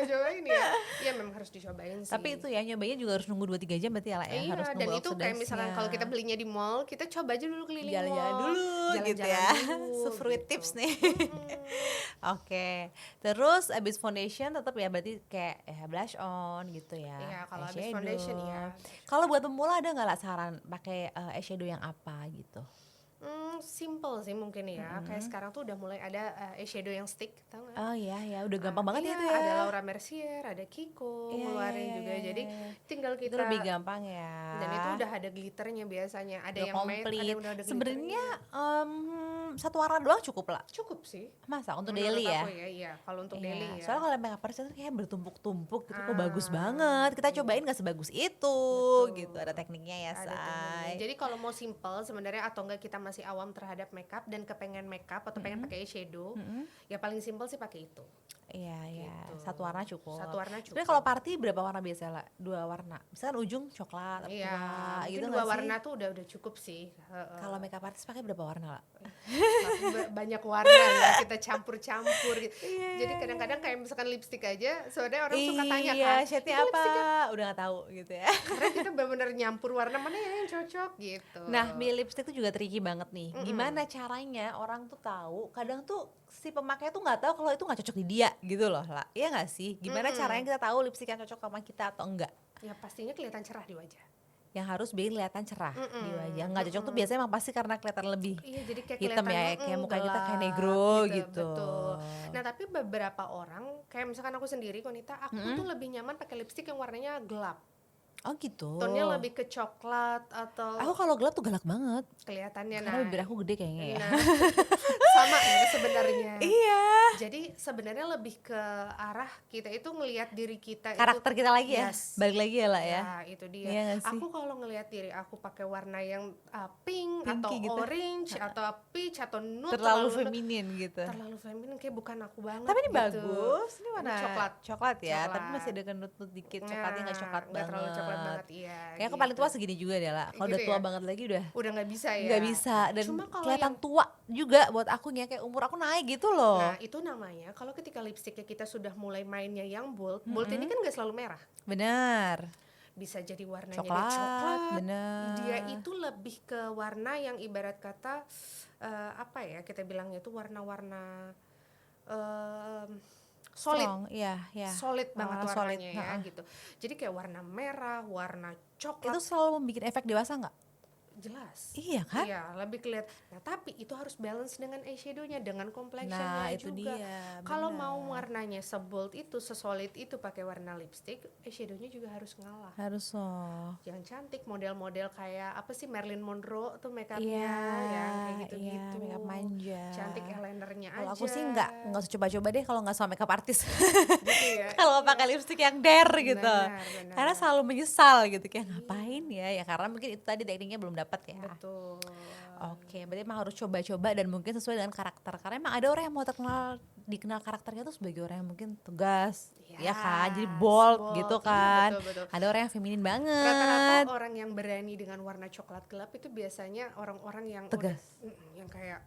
cobain ya. Iya memang harus dicobain sih. Tapi itu ya nyobainnya juga harus nunggu 2-3 jam berarti ya lah ya. Iya, Harus dan nunggu itu kayak misalkan oksidasinya. kalau kita belinya di mall, kita coba aja dulu keliling Jalan-jalan mall. dulu gitu ya. Fruit gitu. tips nih. Oke. Terus abis foundation tetap ya berarti kayak ya blush on gitu ya. Iya, kalau habis Eyeshadow. foundation ya. Kalau buat pemula ada nggak lah saran pakai eyeshadow yang apa gitu? Simple sih mungkin ya. Kayak sekarang tuh udah mulai ada eyeshadow yang stick, tau gak? Oh iya ya, udah gampang banget iya, ya itu ya. ada Laura Mercier, ada Kiko Iya, ngeluarin iya, juga. iya, Jadi iya. tinggal Itu kita lebih gampang ya. dan itu udah ada glitternya biasanya. Ada udah yang matte, ada komplit. yang udah ada Sebenarnya glitternya. satu warna doang cukup lah. Cukup sih. Masa untuk Menurut daily ya? aku iya. Kalau untuk Iya, daily ya. soalnya kalau makeup artist itu kayak bertumpuk-tumpuk gitu kok bagus Ah, banget. Kita cobain gak sebagus itu Betul. gitu. Ada tekniknya ya, Ada Say. tekniknya. Jadi kalau mau simple sebenarnya atau enggak kita masih awam terhadap makeup dan kepengen makeup atau pengen pakai eyeshadow, ya paling simple sih pakai itu. Iya, iya. Gitu. Satu warna cukup. Satu warna cukup. Sebenarnya kalau party berapa warna biasa lah? 2 warna. Misalkan ujung coklat atau Iya, tua, mungkin gitu 2 nggak sih? warna tuh udah cukup sih. Kalau makeup artist pakai berapa warna lah? Banyak warna ya, kita campur-campur gitu. Iya, Jadi kadang-kadang kayak misalkan lipstick aja, soalnya orang suka tanya Iya, kan, shade-nya "Itu apa? lipstiknya?" Udah gak tahu gitu ya. Karena kita benar-benar nyampur warna mana yang cocok gitu. Nah, milih lipstick tuh juga tricky banget nih. Gimana caranya orang tuh tahu? Kadang tuh si pemakai tuh nggak tahu kalau itu nggak cocok di dia gitu loh lah. Iya nggak sih? Gimana caranya kita tahu lipstick yang cocok sama kita atau enggak? Ya pastinya kelihatan cerah di wajah. Yang harus bikin kelihatan cerah di wajah. Nggak cocok tuh biasanya emang pasti karena kelihatan lebih Iya, jadi kayak hitam kelihatan ya, kayak muka kita kayak gelap negro gitu. Betul. Nah, tapi beberapa orang kayak misalkan aku sendiri Konita, aku tuh lebih nyaman pakai lipstick yang warnanya gelap. Oh gitu. Tonnya lebih ke coklat atau Aku kalau gelap tuh galak banget. kelihatannya Karena bibir aku gede kayaknya ya. Nah, sama ya sebenarnya. Iya. Jadi sebenarnya lebih ke arah kita itu ngelihat diri kita Karakter itu, kita lagi ya. Yes. Balik lagi ya lah ya. Ya, itu dia. Iya nggak sih? Aku kalau ngelihat diri aku pakai warna yang pink Pinky atau gitu. orange atau peach atau nude Terlalu feminin gitu. terlalu feminin kayak bukan aku banget. Tapi ini gitu. bagus. Ini warna coklat. coklat ya, Coklat. tapi masih ada nut-nut dikit. Coklatnya nggak coklat nggak terlalu coklat banget. banget, iya. Kayaknya aku gitu. paling tua segini juga deh lah. Kalau udah Gitu tua ya? banget lagi udah Udah nggak bisa ya. nggak bisa dan Cuma kalau kelihatan yang- tua juga buat akunya kayak umur aku naik gitu loh. Nah, itu namanya kalau ketika lipstiknya kita sudah mulai mainnya yang bold, bold ini kan nggak selalu merah. Benar. Bisa jadi warnanya Coklat, dia coklat. bener. Dia itu lebih ke warna yang ibarat kata apa ya kita bilangnya itu warna-warna solid. Strong, iya, iya. Solid banget Warna warnanya solid, ya ha-ha. gitu. Jadi kayak warna merah, warna coklat Itu selalu membuat efek dewasa nggak? jelas. Iya kan? Iya, lebih kelihatan. Nah, tapi itu harus balance dengan eyeshadownya, dengan complexionnya Nah, itu juga. dia, Kalau benar. mau warnanya sebold itu, sesolid itu pakai warna lipstick, eyeshadownya juga harus ngalah. Harus loh. Yang cantik model-model kayak apa sih Marilyn Monroe tuh makeupnya Iya, yang kayak gitu-gitu. iya, makeup manja. Cantik eyelinernya aja. Kalau aku sih nggak usah coba-coba deh kalau nggak sama makeup artis. gitu ya. Kalau pakai lipstick yang dare gitu. Benar. Karena selalu menyesal gitu kayak ngapain ya karena mungkin itu tadi tekniknya belum dapat ya. Betul. Oke, berarti emang harus coba-coba dan mungkin sesuai dengan karakter. Karena emang ada orang yang mau dikenal karakternya tuh sebagai orang yang mungkin tegas, ya kan? Jadi bold gitu Iya, kan. betul. Ada orang yang feminin banget. Rata-rata orang yang berani dengan warna coklat gelap itu biasanya orang-orang yang Tegas. yang kayak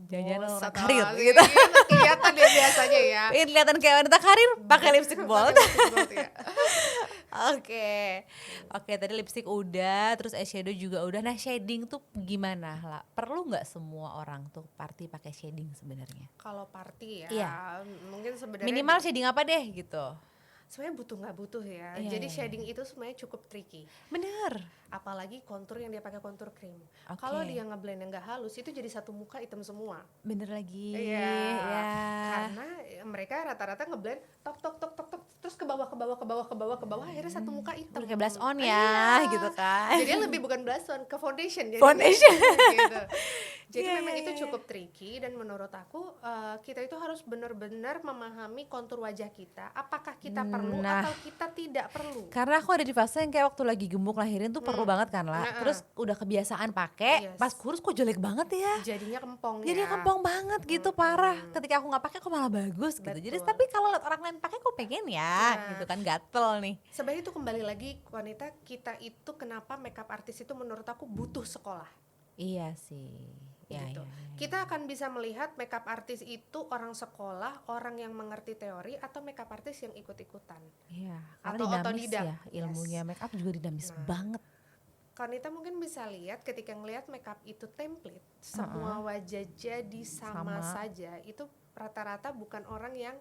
Jangan-jangan bos orang atau karir apa gitu. kelihatan ya biasanya ya. Pengen kelihatan kayak wanita karir, pakai lipstick bold. Bold ya. Oke, tadi lipstick udah, terus eyeshadow juga udah. Nah shading tuh gimana lah? Perlu nggak semua orang tuh party pakai shading sebenarnya? Kalau party ya, Iya. mungkin sebenarnya Minimal shading apa deh gitu? sebenarnya butuh nggak butuh ya. Iya, Jadi iya, shading itu sebenarnya cukup tricky. Bener. Apalagi kontur yang dia pakai kontur krim. Oke. Kalau dia ngeblend yang nggak halus itu jadi satu muka hitam semua. Bener lagi. Iya. Ya. Karena mereka rata-rata ngeblend tok tok tok tok tok terus ke bawah akhirnya satu muka hitam. Udah kayak blush on ya, gitu kan. Jadi lebih bukan blush on, ke foundation. Jadi Foundation. gitu. Jadi Iya, memang iya, itu iya. cukup tricky, dan menurut aku kita itu harus benar-benar memahami kontur wajah kita. Apakah kita perlu Nah. atau kita tidak perlu. Karena aku ada di fase yang kayak waktu lagi gemuk lahirin tuh perlu banget kan lah. Nah, Terus udah kebiasaan pakai, Yes. pas kurus kok jelek banget ya. Jadinya kempong Jadi ya. kempong banget gitu, parah. Ketika aku nggak pakai kok malah bagus gitu. Jadi Betul. tapi kalau lihat orang lain pakai kok pengen ya, Nah. gitu kan, gatel nih. Sebenarnya itu kembali lagi wanita kita itu kenapa makeup artist itu menurut aku butuh sekolah. Iya sih. Ya, gitu. ya. Kita akan bisa melihat makeup artist itu orang sekolah, orang yang mengerti teori, atau makeup artist yang ikut-ikutan. Iya, karena Atau dinamis otodidak. ya, ilmunya make up juga dinamis banget. Kanita mungkin bisa lihat ketika ngelihat makeup itu template, semua wajah jadi sama saja, itu rata-rata bukan orang yang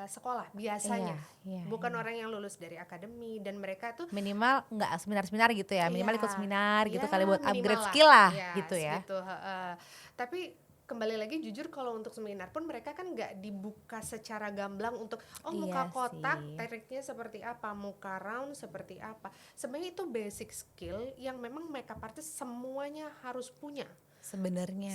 sekolah biasanya, Iya, bukan orang yang lulus dari akademi, dan mereka tuh Minimal nggak seminar-seminar gitu ya, minimal iya, ikut seminar gitu iya, kali buat minimal upgrade skill lah Yes, gitu ya. gitu, tapi kembali lagi jujur kalau untuk seminar pun mereka kan nggak dibuka secara gamblang untuk muka Iya kotak sih. tekniknya seperti apa, muka round seperti apa. Sebenarnya itu basic skill yang memang makeup artist semuanya harus punya sebenarnya.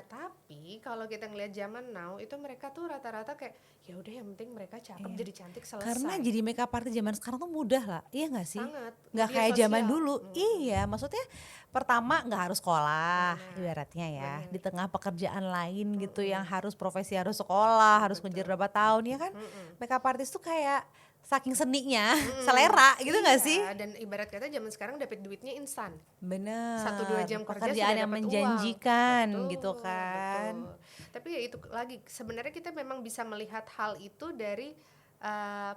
Tapi kalau kita ngelihat zaman now itu mereka tuh rata-rata kayak ya udah yang penting mereka cakep jadi cantik selesai. Karena jadi makeup artist zaman sekarang tuh mudah lah, iya nggak sih? Sangat. Nggak Media kayak zaman sosial. dulu. Iya, maksudnya pertama nggak harus sekolah, ibaratnya ya. Di tengah pekerjaan lain gitu yang harus profesi harus sekolah, harus ngejar berapa tahun ya kan? Makeup artist tuh kayak saking seninya, selera gitu nggak Iya, sih? dan ibarat kata zaman sekarang dapat duitnya instan. Bener. 1-2 jam kerja pekerjaan sudah yang dapat menjanjikan uang. gitu kan. Betul. Tapi ya itu lagi sebenarnya kita memang bisa melihat hal itu dari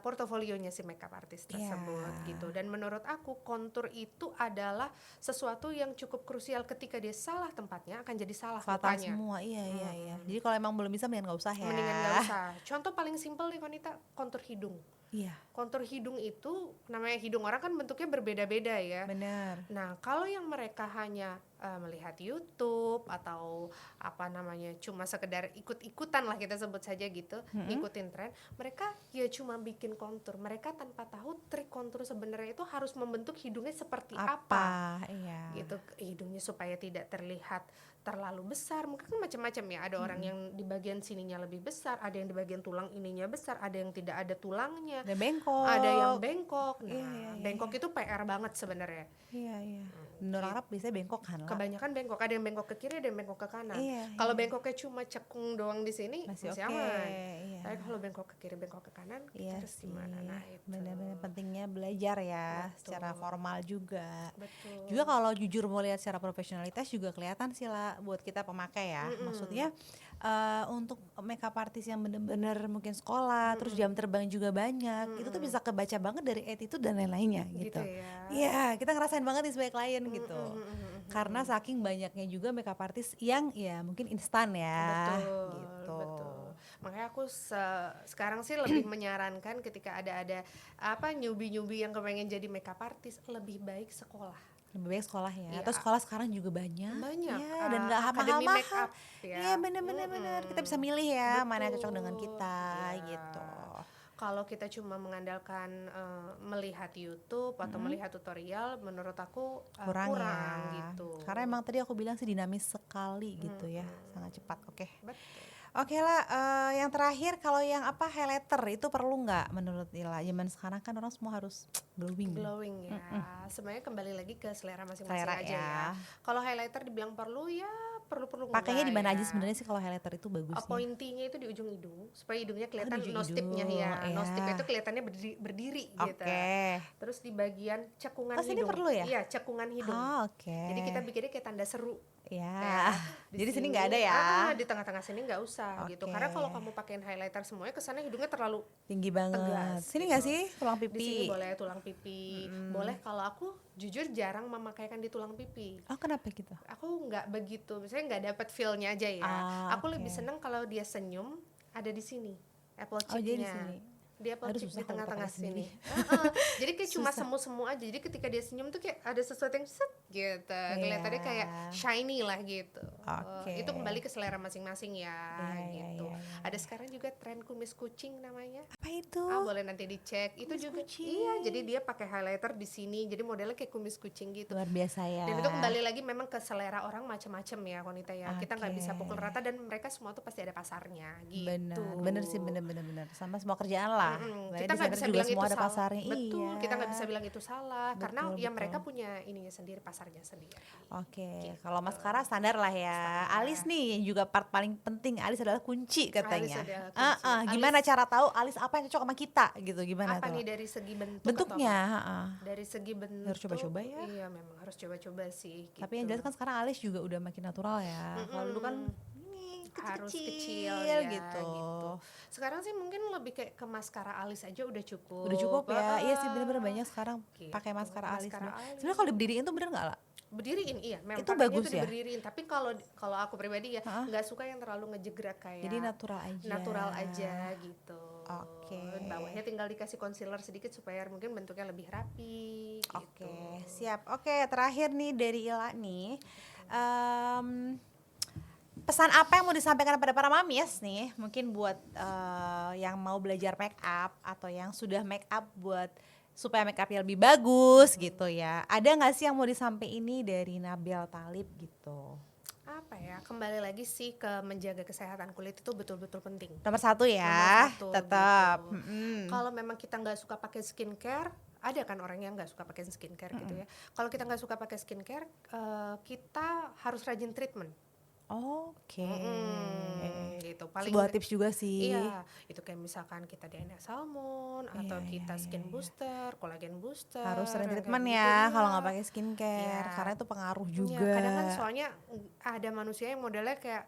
portofolionya si makeup artist tersebut gitu. Dan menurut aku kontur itu adalah sesuatu yang cukup krusial, ketika dia salah tempatnya akan jadi salah Fatal mukanya. semua, iya. Jadi kalau emang belum bisa mendingan nggak usah ya. Mendingan gak usah. Contoh paling simpel nih Konita, kontur hidung. Iya, Kontur hidung itu namanya hidung orang kan bentuknya berbeda-beda ya. bener. Nah, kalau yang mereka hanya melihat YouTube atau apa namanya cuma sekedar ikut-ikutan lah kita sebut saja gitu, ngikutin tren, mereka ya cuma bikin kontur. Mereka tanpa tahu trik kontur sebenarnya itu harus membentuk hidungnya seperti apa. Iya. Gitu, hidungnya supaya tidak terlihat terlalu besar. Mungkin kan macam-macam ya. Ada orang yang di bagian sininya lebih besar, ada yang di bagian tulang ininya besar, ada yang tidak ada tulangnya. Ada bengkok. Ada yang bengkok. Nah, Iya. bengkok itu PR banget sebenarnya. Iya. Menurut Arab biasanya bengkok kan lah. Kebanyakan bengkok, ada yang bengkok ke kiri, ada yang bengkok ke kanan. Iya, Kalau bengkoknya cuma cekung doang di sini masih oke, aman. iya. Tapi kalau bengkok ke kiri, bengkok ke kanan, Iya kita harus sih. gimana? Nah, itu. Benar-benar pentingnya belajar ya, Betul. secara formal juga. Betul. Juga kalau jujur mau lihat secara profesionalitas juga kelihatan sih lah buat kita pemakai ya. Maksudnya untuk makeup artist yang bener-bener mungkin sekolah, terus jam terbang juga banyak, itu tuh bisa kebaca banget dari attitude dan lain-lainnya gitu. ya. Iya, kita ngerasain banget nih sebagai klien gitu. Karena saking banyaknya juga makeup artist yang ya mungkin instan ya. Gitu. Betul. Makanya aku sekarang sih lebih menyarankan ketika ada newbie yang kepengen jadi makeup artist, lebih baik sekolah. Lebih baik sekolah ya. Iya. Atau sekolah sekarang juga banyak. Banyak, Ya, dan nggak akademi mahal-mahal. makeup ya. Iya, bener-bener. Kita bisa milih ya mana yang cocok dengan kita Iya. gitu. Kalau kita cuma mengandalkan melihat YouTube atau melihat tutorial, menurut aku Kurang ya. gitu. Karena emang tadi aku bilang sih dinamis sekali gitu ya. Sangat cepat. Oke. Betul. Oke lah, yang terakhir kalau yang highlighter itu perlu nggak menurut Ila? Zaman sekarang kan orang semua harus glowing. Glowing ya. Sebenarnya kembali lagi ke selera masing-masing Selera aja ya. ya. Kalau highlighter dibilang perlu ya perlu Pakainya di enggak mana ya. aja sebenarnya sih kalau highlighter itu bagusnya? Pointinya itu di ujung hidung supaya hidungnya kelihatan di ujung nose tip-nya hidung, ya. iya. Nose tip itu kelihatannya berdiri gitu. Oke. Terus di bagian cekungan Oh, sini hidung. perlu ya? Iya, cekungan hidung. Oh, oke. Jadi kita bikinnya kayak tanda seru. Ya. Di Jadi sini nggak ada ya? Di tengah-tengah sini nggak usah gitu. Oke. Karena kalau kamu pakein highlighter semuanya kesannya hidungnya terlalu Tinggi banget. tegas, Sini gitu. nggak sih tulang di sini pipi? boleh tulang pipi. Boleh, kalau aku jujur jarang memakaikan di tulang pipi. Oh, kenapa gitu? Aku nggak begitu, misalnya nggak dapet feel-nya aja ya. Ah, aku oke. lebih seneng kalau dia senyum ada di sini apple Oh, jadi di cheek-nya. sini. Dia Aduh, pelcik susah di kalau tengah-tengah pakai sendiri. sini. Jadi kayak cuma semu-semu aja. Jadi ketika dia senyum tuh kayak ada sesuatu yang set gitu. Kelihatannya kayak shiny lah gitu. Oke. Itu kembali ke selera masing-masing ya gitu. Iya. Ada sekarang juga tren kumis kucing namanya. Apa itu? Boleh nanti dicek. Itu Kumis juga kucing. iya, jadi dia pakai highlighter di sini. Jadi modelnya kayak kumis kucing gitu. Luar biasa ya. Dan itu kembali lagi memang ke selera orang macam-macam ya wanita ya. Kita nggak Oke. bisa pukul rata dan mereka semua tuh pasti ada pasarnya gitu. Bener sih, bener. Sama semua kerjaan lah. Kita nggak bisa bilang itu semua ada salah. pasarnya. Betul, Iya. kita nggak bisa bilang itu salah karena ya Betul. mereka punya ininya sendiri, pasarnya sendiri. Oke, kalau maskara standar lah ya. Standar. Alis nih juga part paling penting. Alis adalah kunci katanya. Alis adalah kunci. Gimana cara tahu alis apa yang cocok sama kita gitu? Gimana Apa tuh? nih dari segi bentuk? Bentuknya? Atau dari segi bentuk Harus coba-coba ya. Iya, memang harus coba-coba sih. Gitu. Tapi yang jelas kan sekarang alis juga udah makin natural ya. Kalau dulu kan ini harus kecil ya, gitu. Sekarang sih mungkin lebih kayak ke maskara alis aja udah cukup. Udah cukup ya. Iya sih bener-bener banyak sekarang Gitu. pakai maskara alis. Maskara alis. Sebenarnya kalau diberdiriin tuh bener nggak lah? Berdiriin iya, memang Itu pakainya bagus tuh ya? diberdiriin. Tapi kalau aku pribadi ya nggak suka yang terlalu ngejegrak kayak. Jadi natural aja. Gitu. Oke. Bawahnya tinggal dikasih concealer sedikit supaya mungkin bentuknya lebih rapi. Gitu. Oke, siap. Oke, terakhir nih dari Ila nih. Pesan apa yang mau disampaikan pada para mamis nih? Mungkin buat yang mau belajar make up atau yang sudah make up buat supaya make upnya lebih bagus gitu ya. Ada nggak sih yang mau disampaikan ini dari Nabil Talib gitu? Apa ya, kembali lagi sih ke menjaga kesehatan kulit itu betul-betul penting. Nomor satu ya, Nomor satu, tetap. gitu. Kalau memang kita nggak suka pakai skincare, ada kan orang yang nggak suka pakai skincare gitu ya. Kalau kita nggak suka pakai skincare, kita harus rajin treatment. Oke. Gitu. Paling Sebuah tips juga sih. Iya, itu kayak misalkan kita DNA salmon atau kita skin booster, kolagen booster. Harus sering kayak treatment gitu, ya iya. kalau nggak pakai skincare, Iya. karena itu pengaruh Iya, juga. kadang kan soalnya ada manusia yang modelnya kayak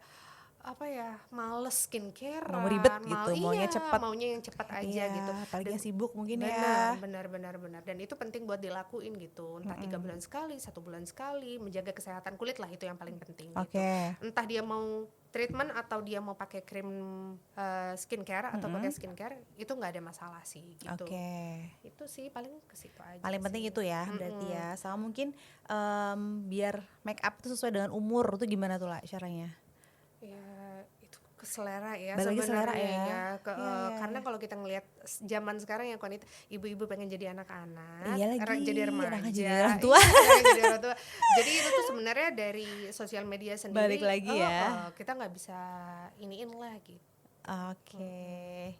apa ya, males skincare, Nggak mau ribet gitu, maunya cepat. maunya yang cepat aja Iya, gitu. apalagi yang Dan- sibuk mungkin benar, ya. benar. Dan itu penting buat dilakuin gitu. Entah 3 bulan sekali, 1 bulan sekali, menjaga kesehatan kulit lah itu yang paling penting. Oke. Gitu. Entah dia mau treatment atau dia mau pakai krim skincare atau pakai skincare, itu nggak ada masalah sih gitu. Oke. Itu sih paling ke situ aja. Paling penting sih. itu ya berarti ya. Sama mungkin biar make up itu sesuai dengan umur itu gimana tuh lah caranya? Ya itu ke selera ya Balik lagi selera sebenarnya ya. Karena kalau kita ngelihat zaman sekarang yang wanita ibu-ibu pengen jadi anak-anak, Iya lagi, jadi remaja, anaknya jadi orang tua. iya, jadi orang tua. Jadi itu tuh sebenarnya dari sosial media sendiri. Balik lagi ya. Kita nggak bisa iniin lah gitu. Oke.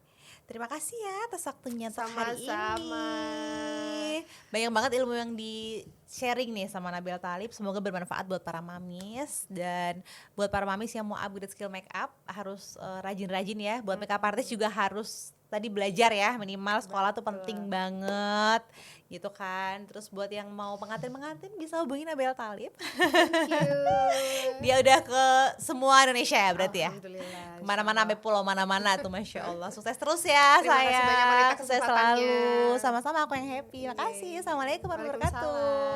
Terima kasih ya atas waktunya untuk hari Sama-sama. ini. Banyak banget ilmu yang di sharing nih sama Nabil Talib. Semoga bermanfaat buat para mamis dan buat para mamis yang mau upgrade skill make up harus rajin-rajin ya. Buat makeup artist juga harus tadi belajar ya, minimal sekolah tuh penting banget gitu kan. Terus buat yang mau pengantin bisa hubungi Nabil Talib. Thank you. Dia udah ke semua Indonesia ya berarti ya. Alhamdulillah. Kemana-mana sampai pulau mana-mana tuh, Masya Allah. Sukses terus ya. Terima kasih banyak wanita Sukses kesempatannya. selalu. Sama-sama, aku yang happy. Makasih. Assalamualaikum warahmatullahi wabarakatuh.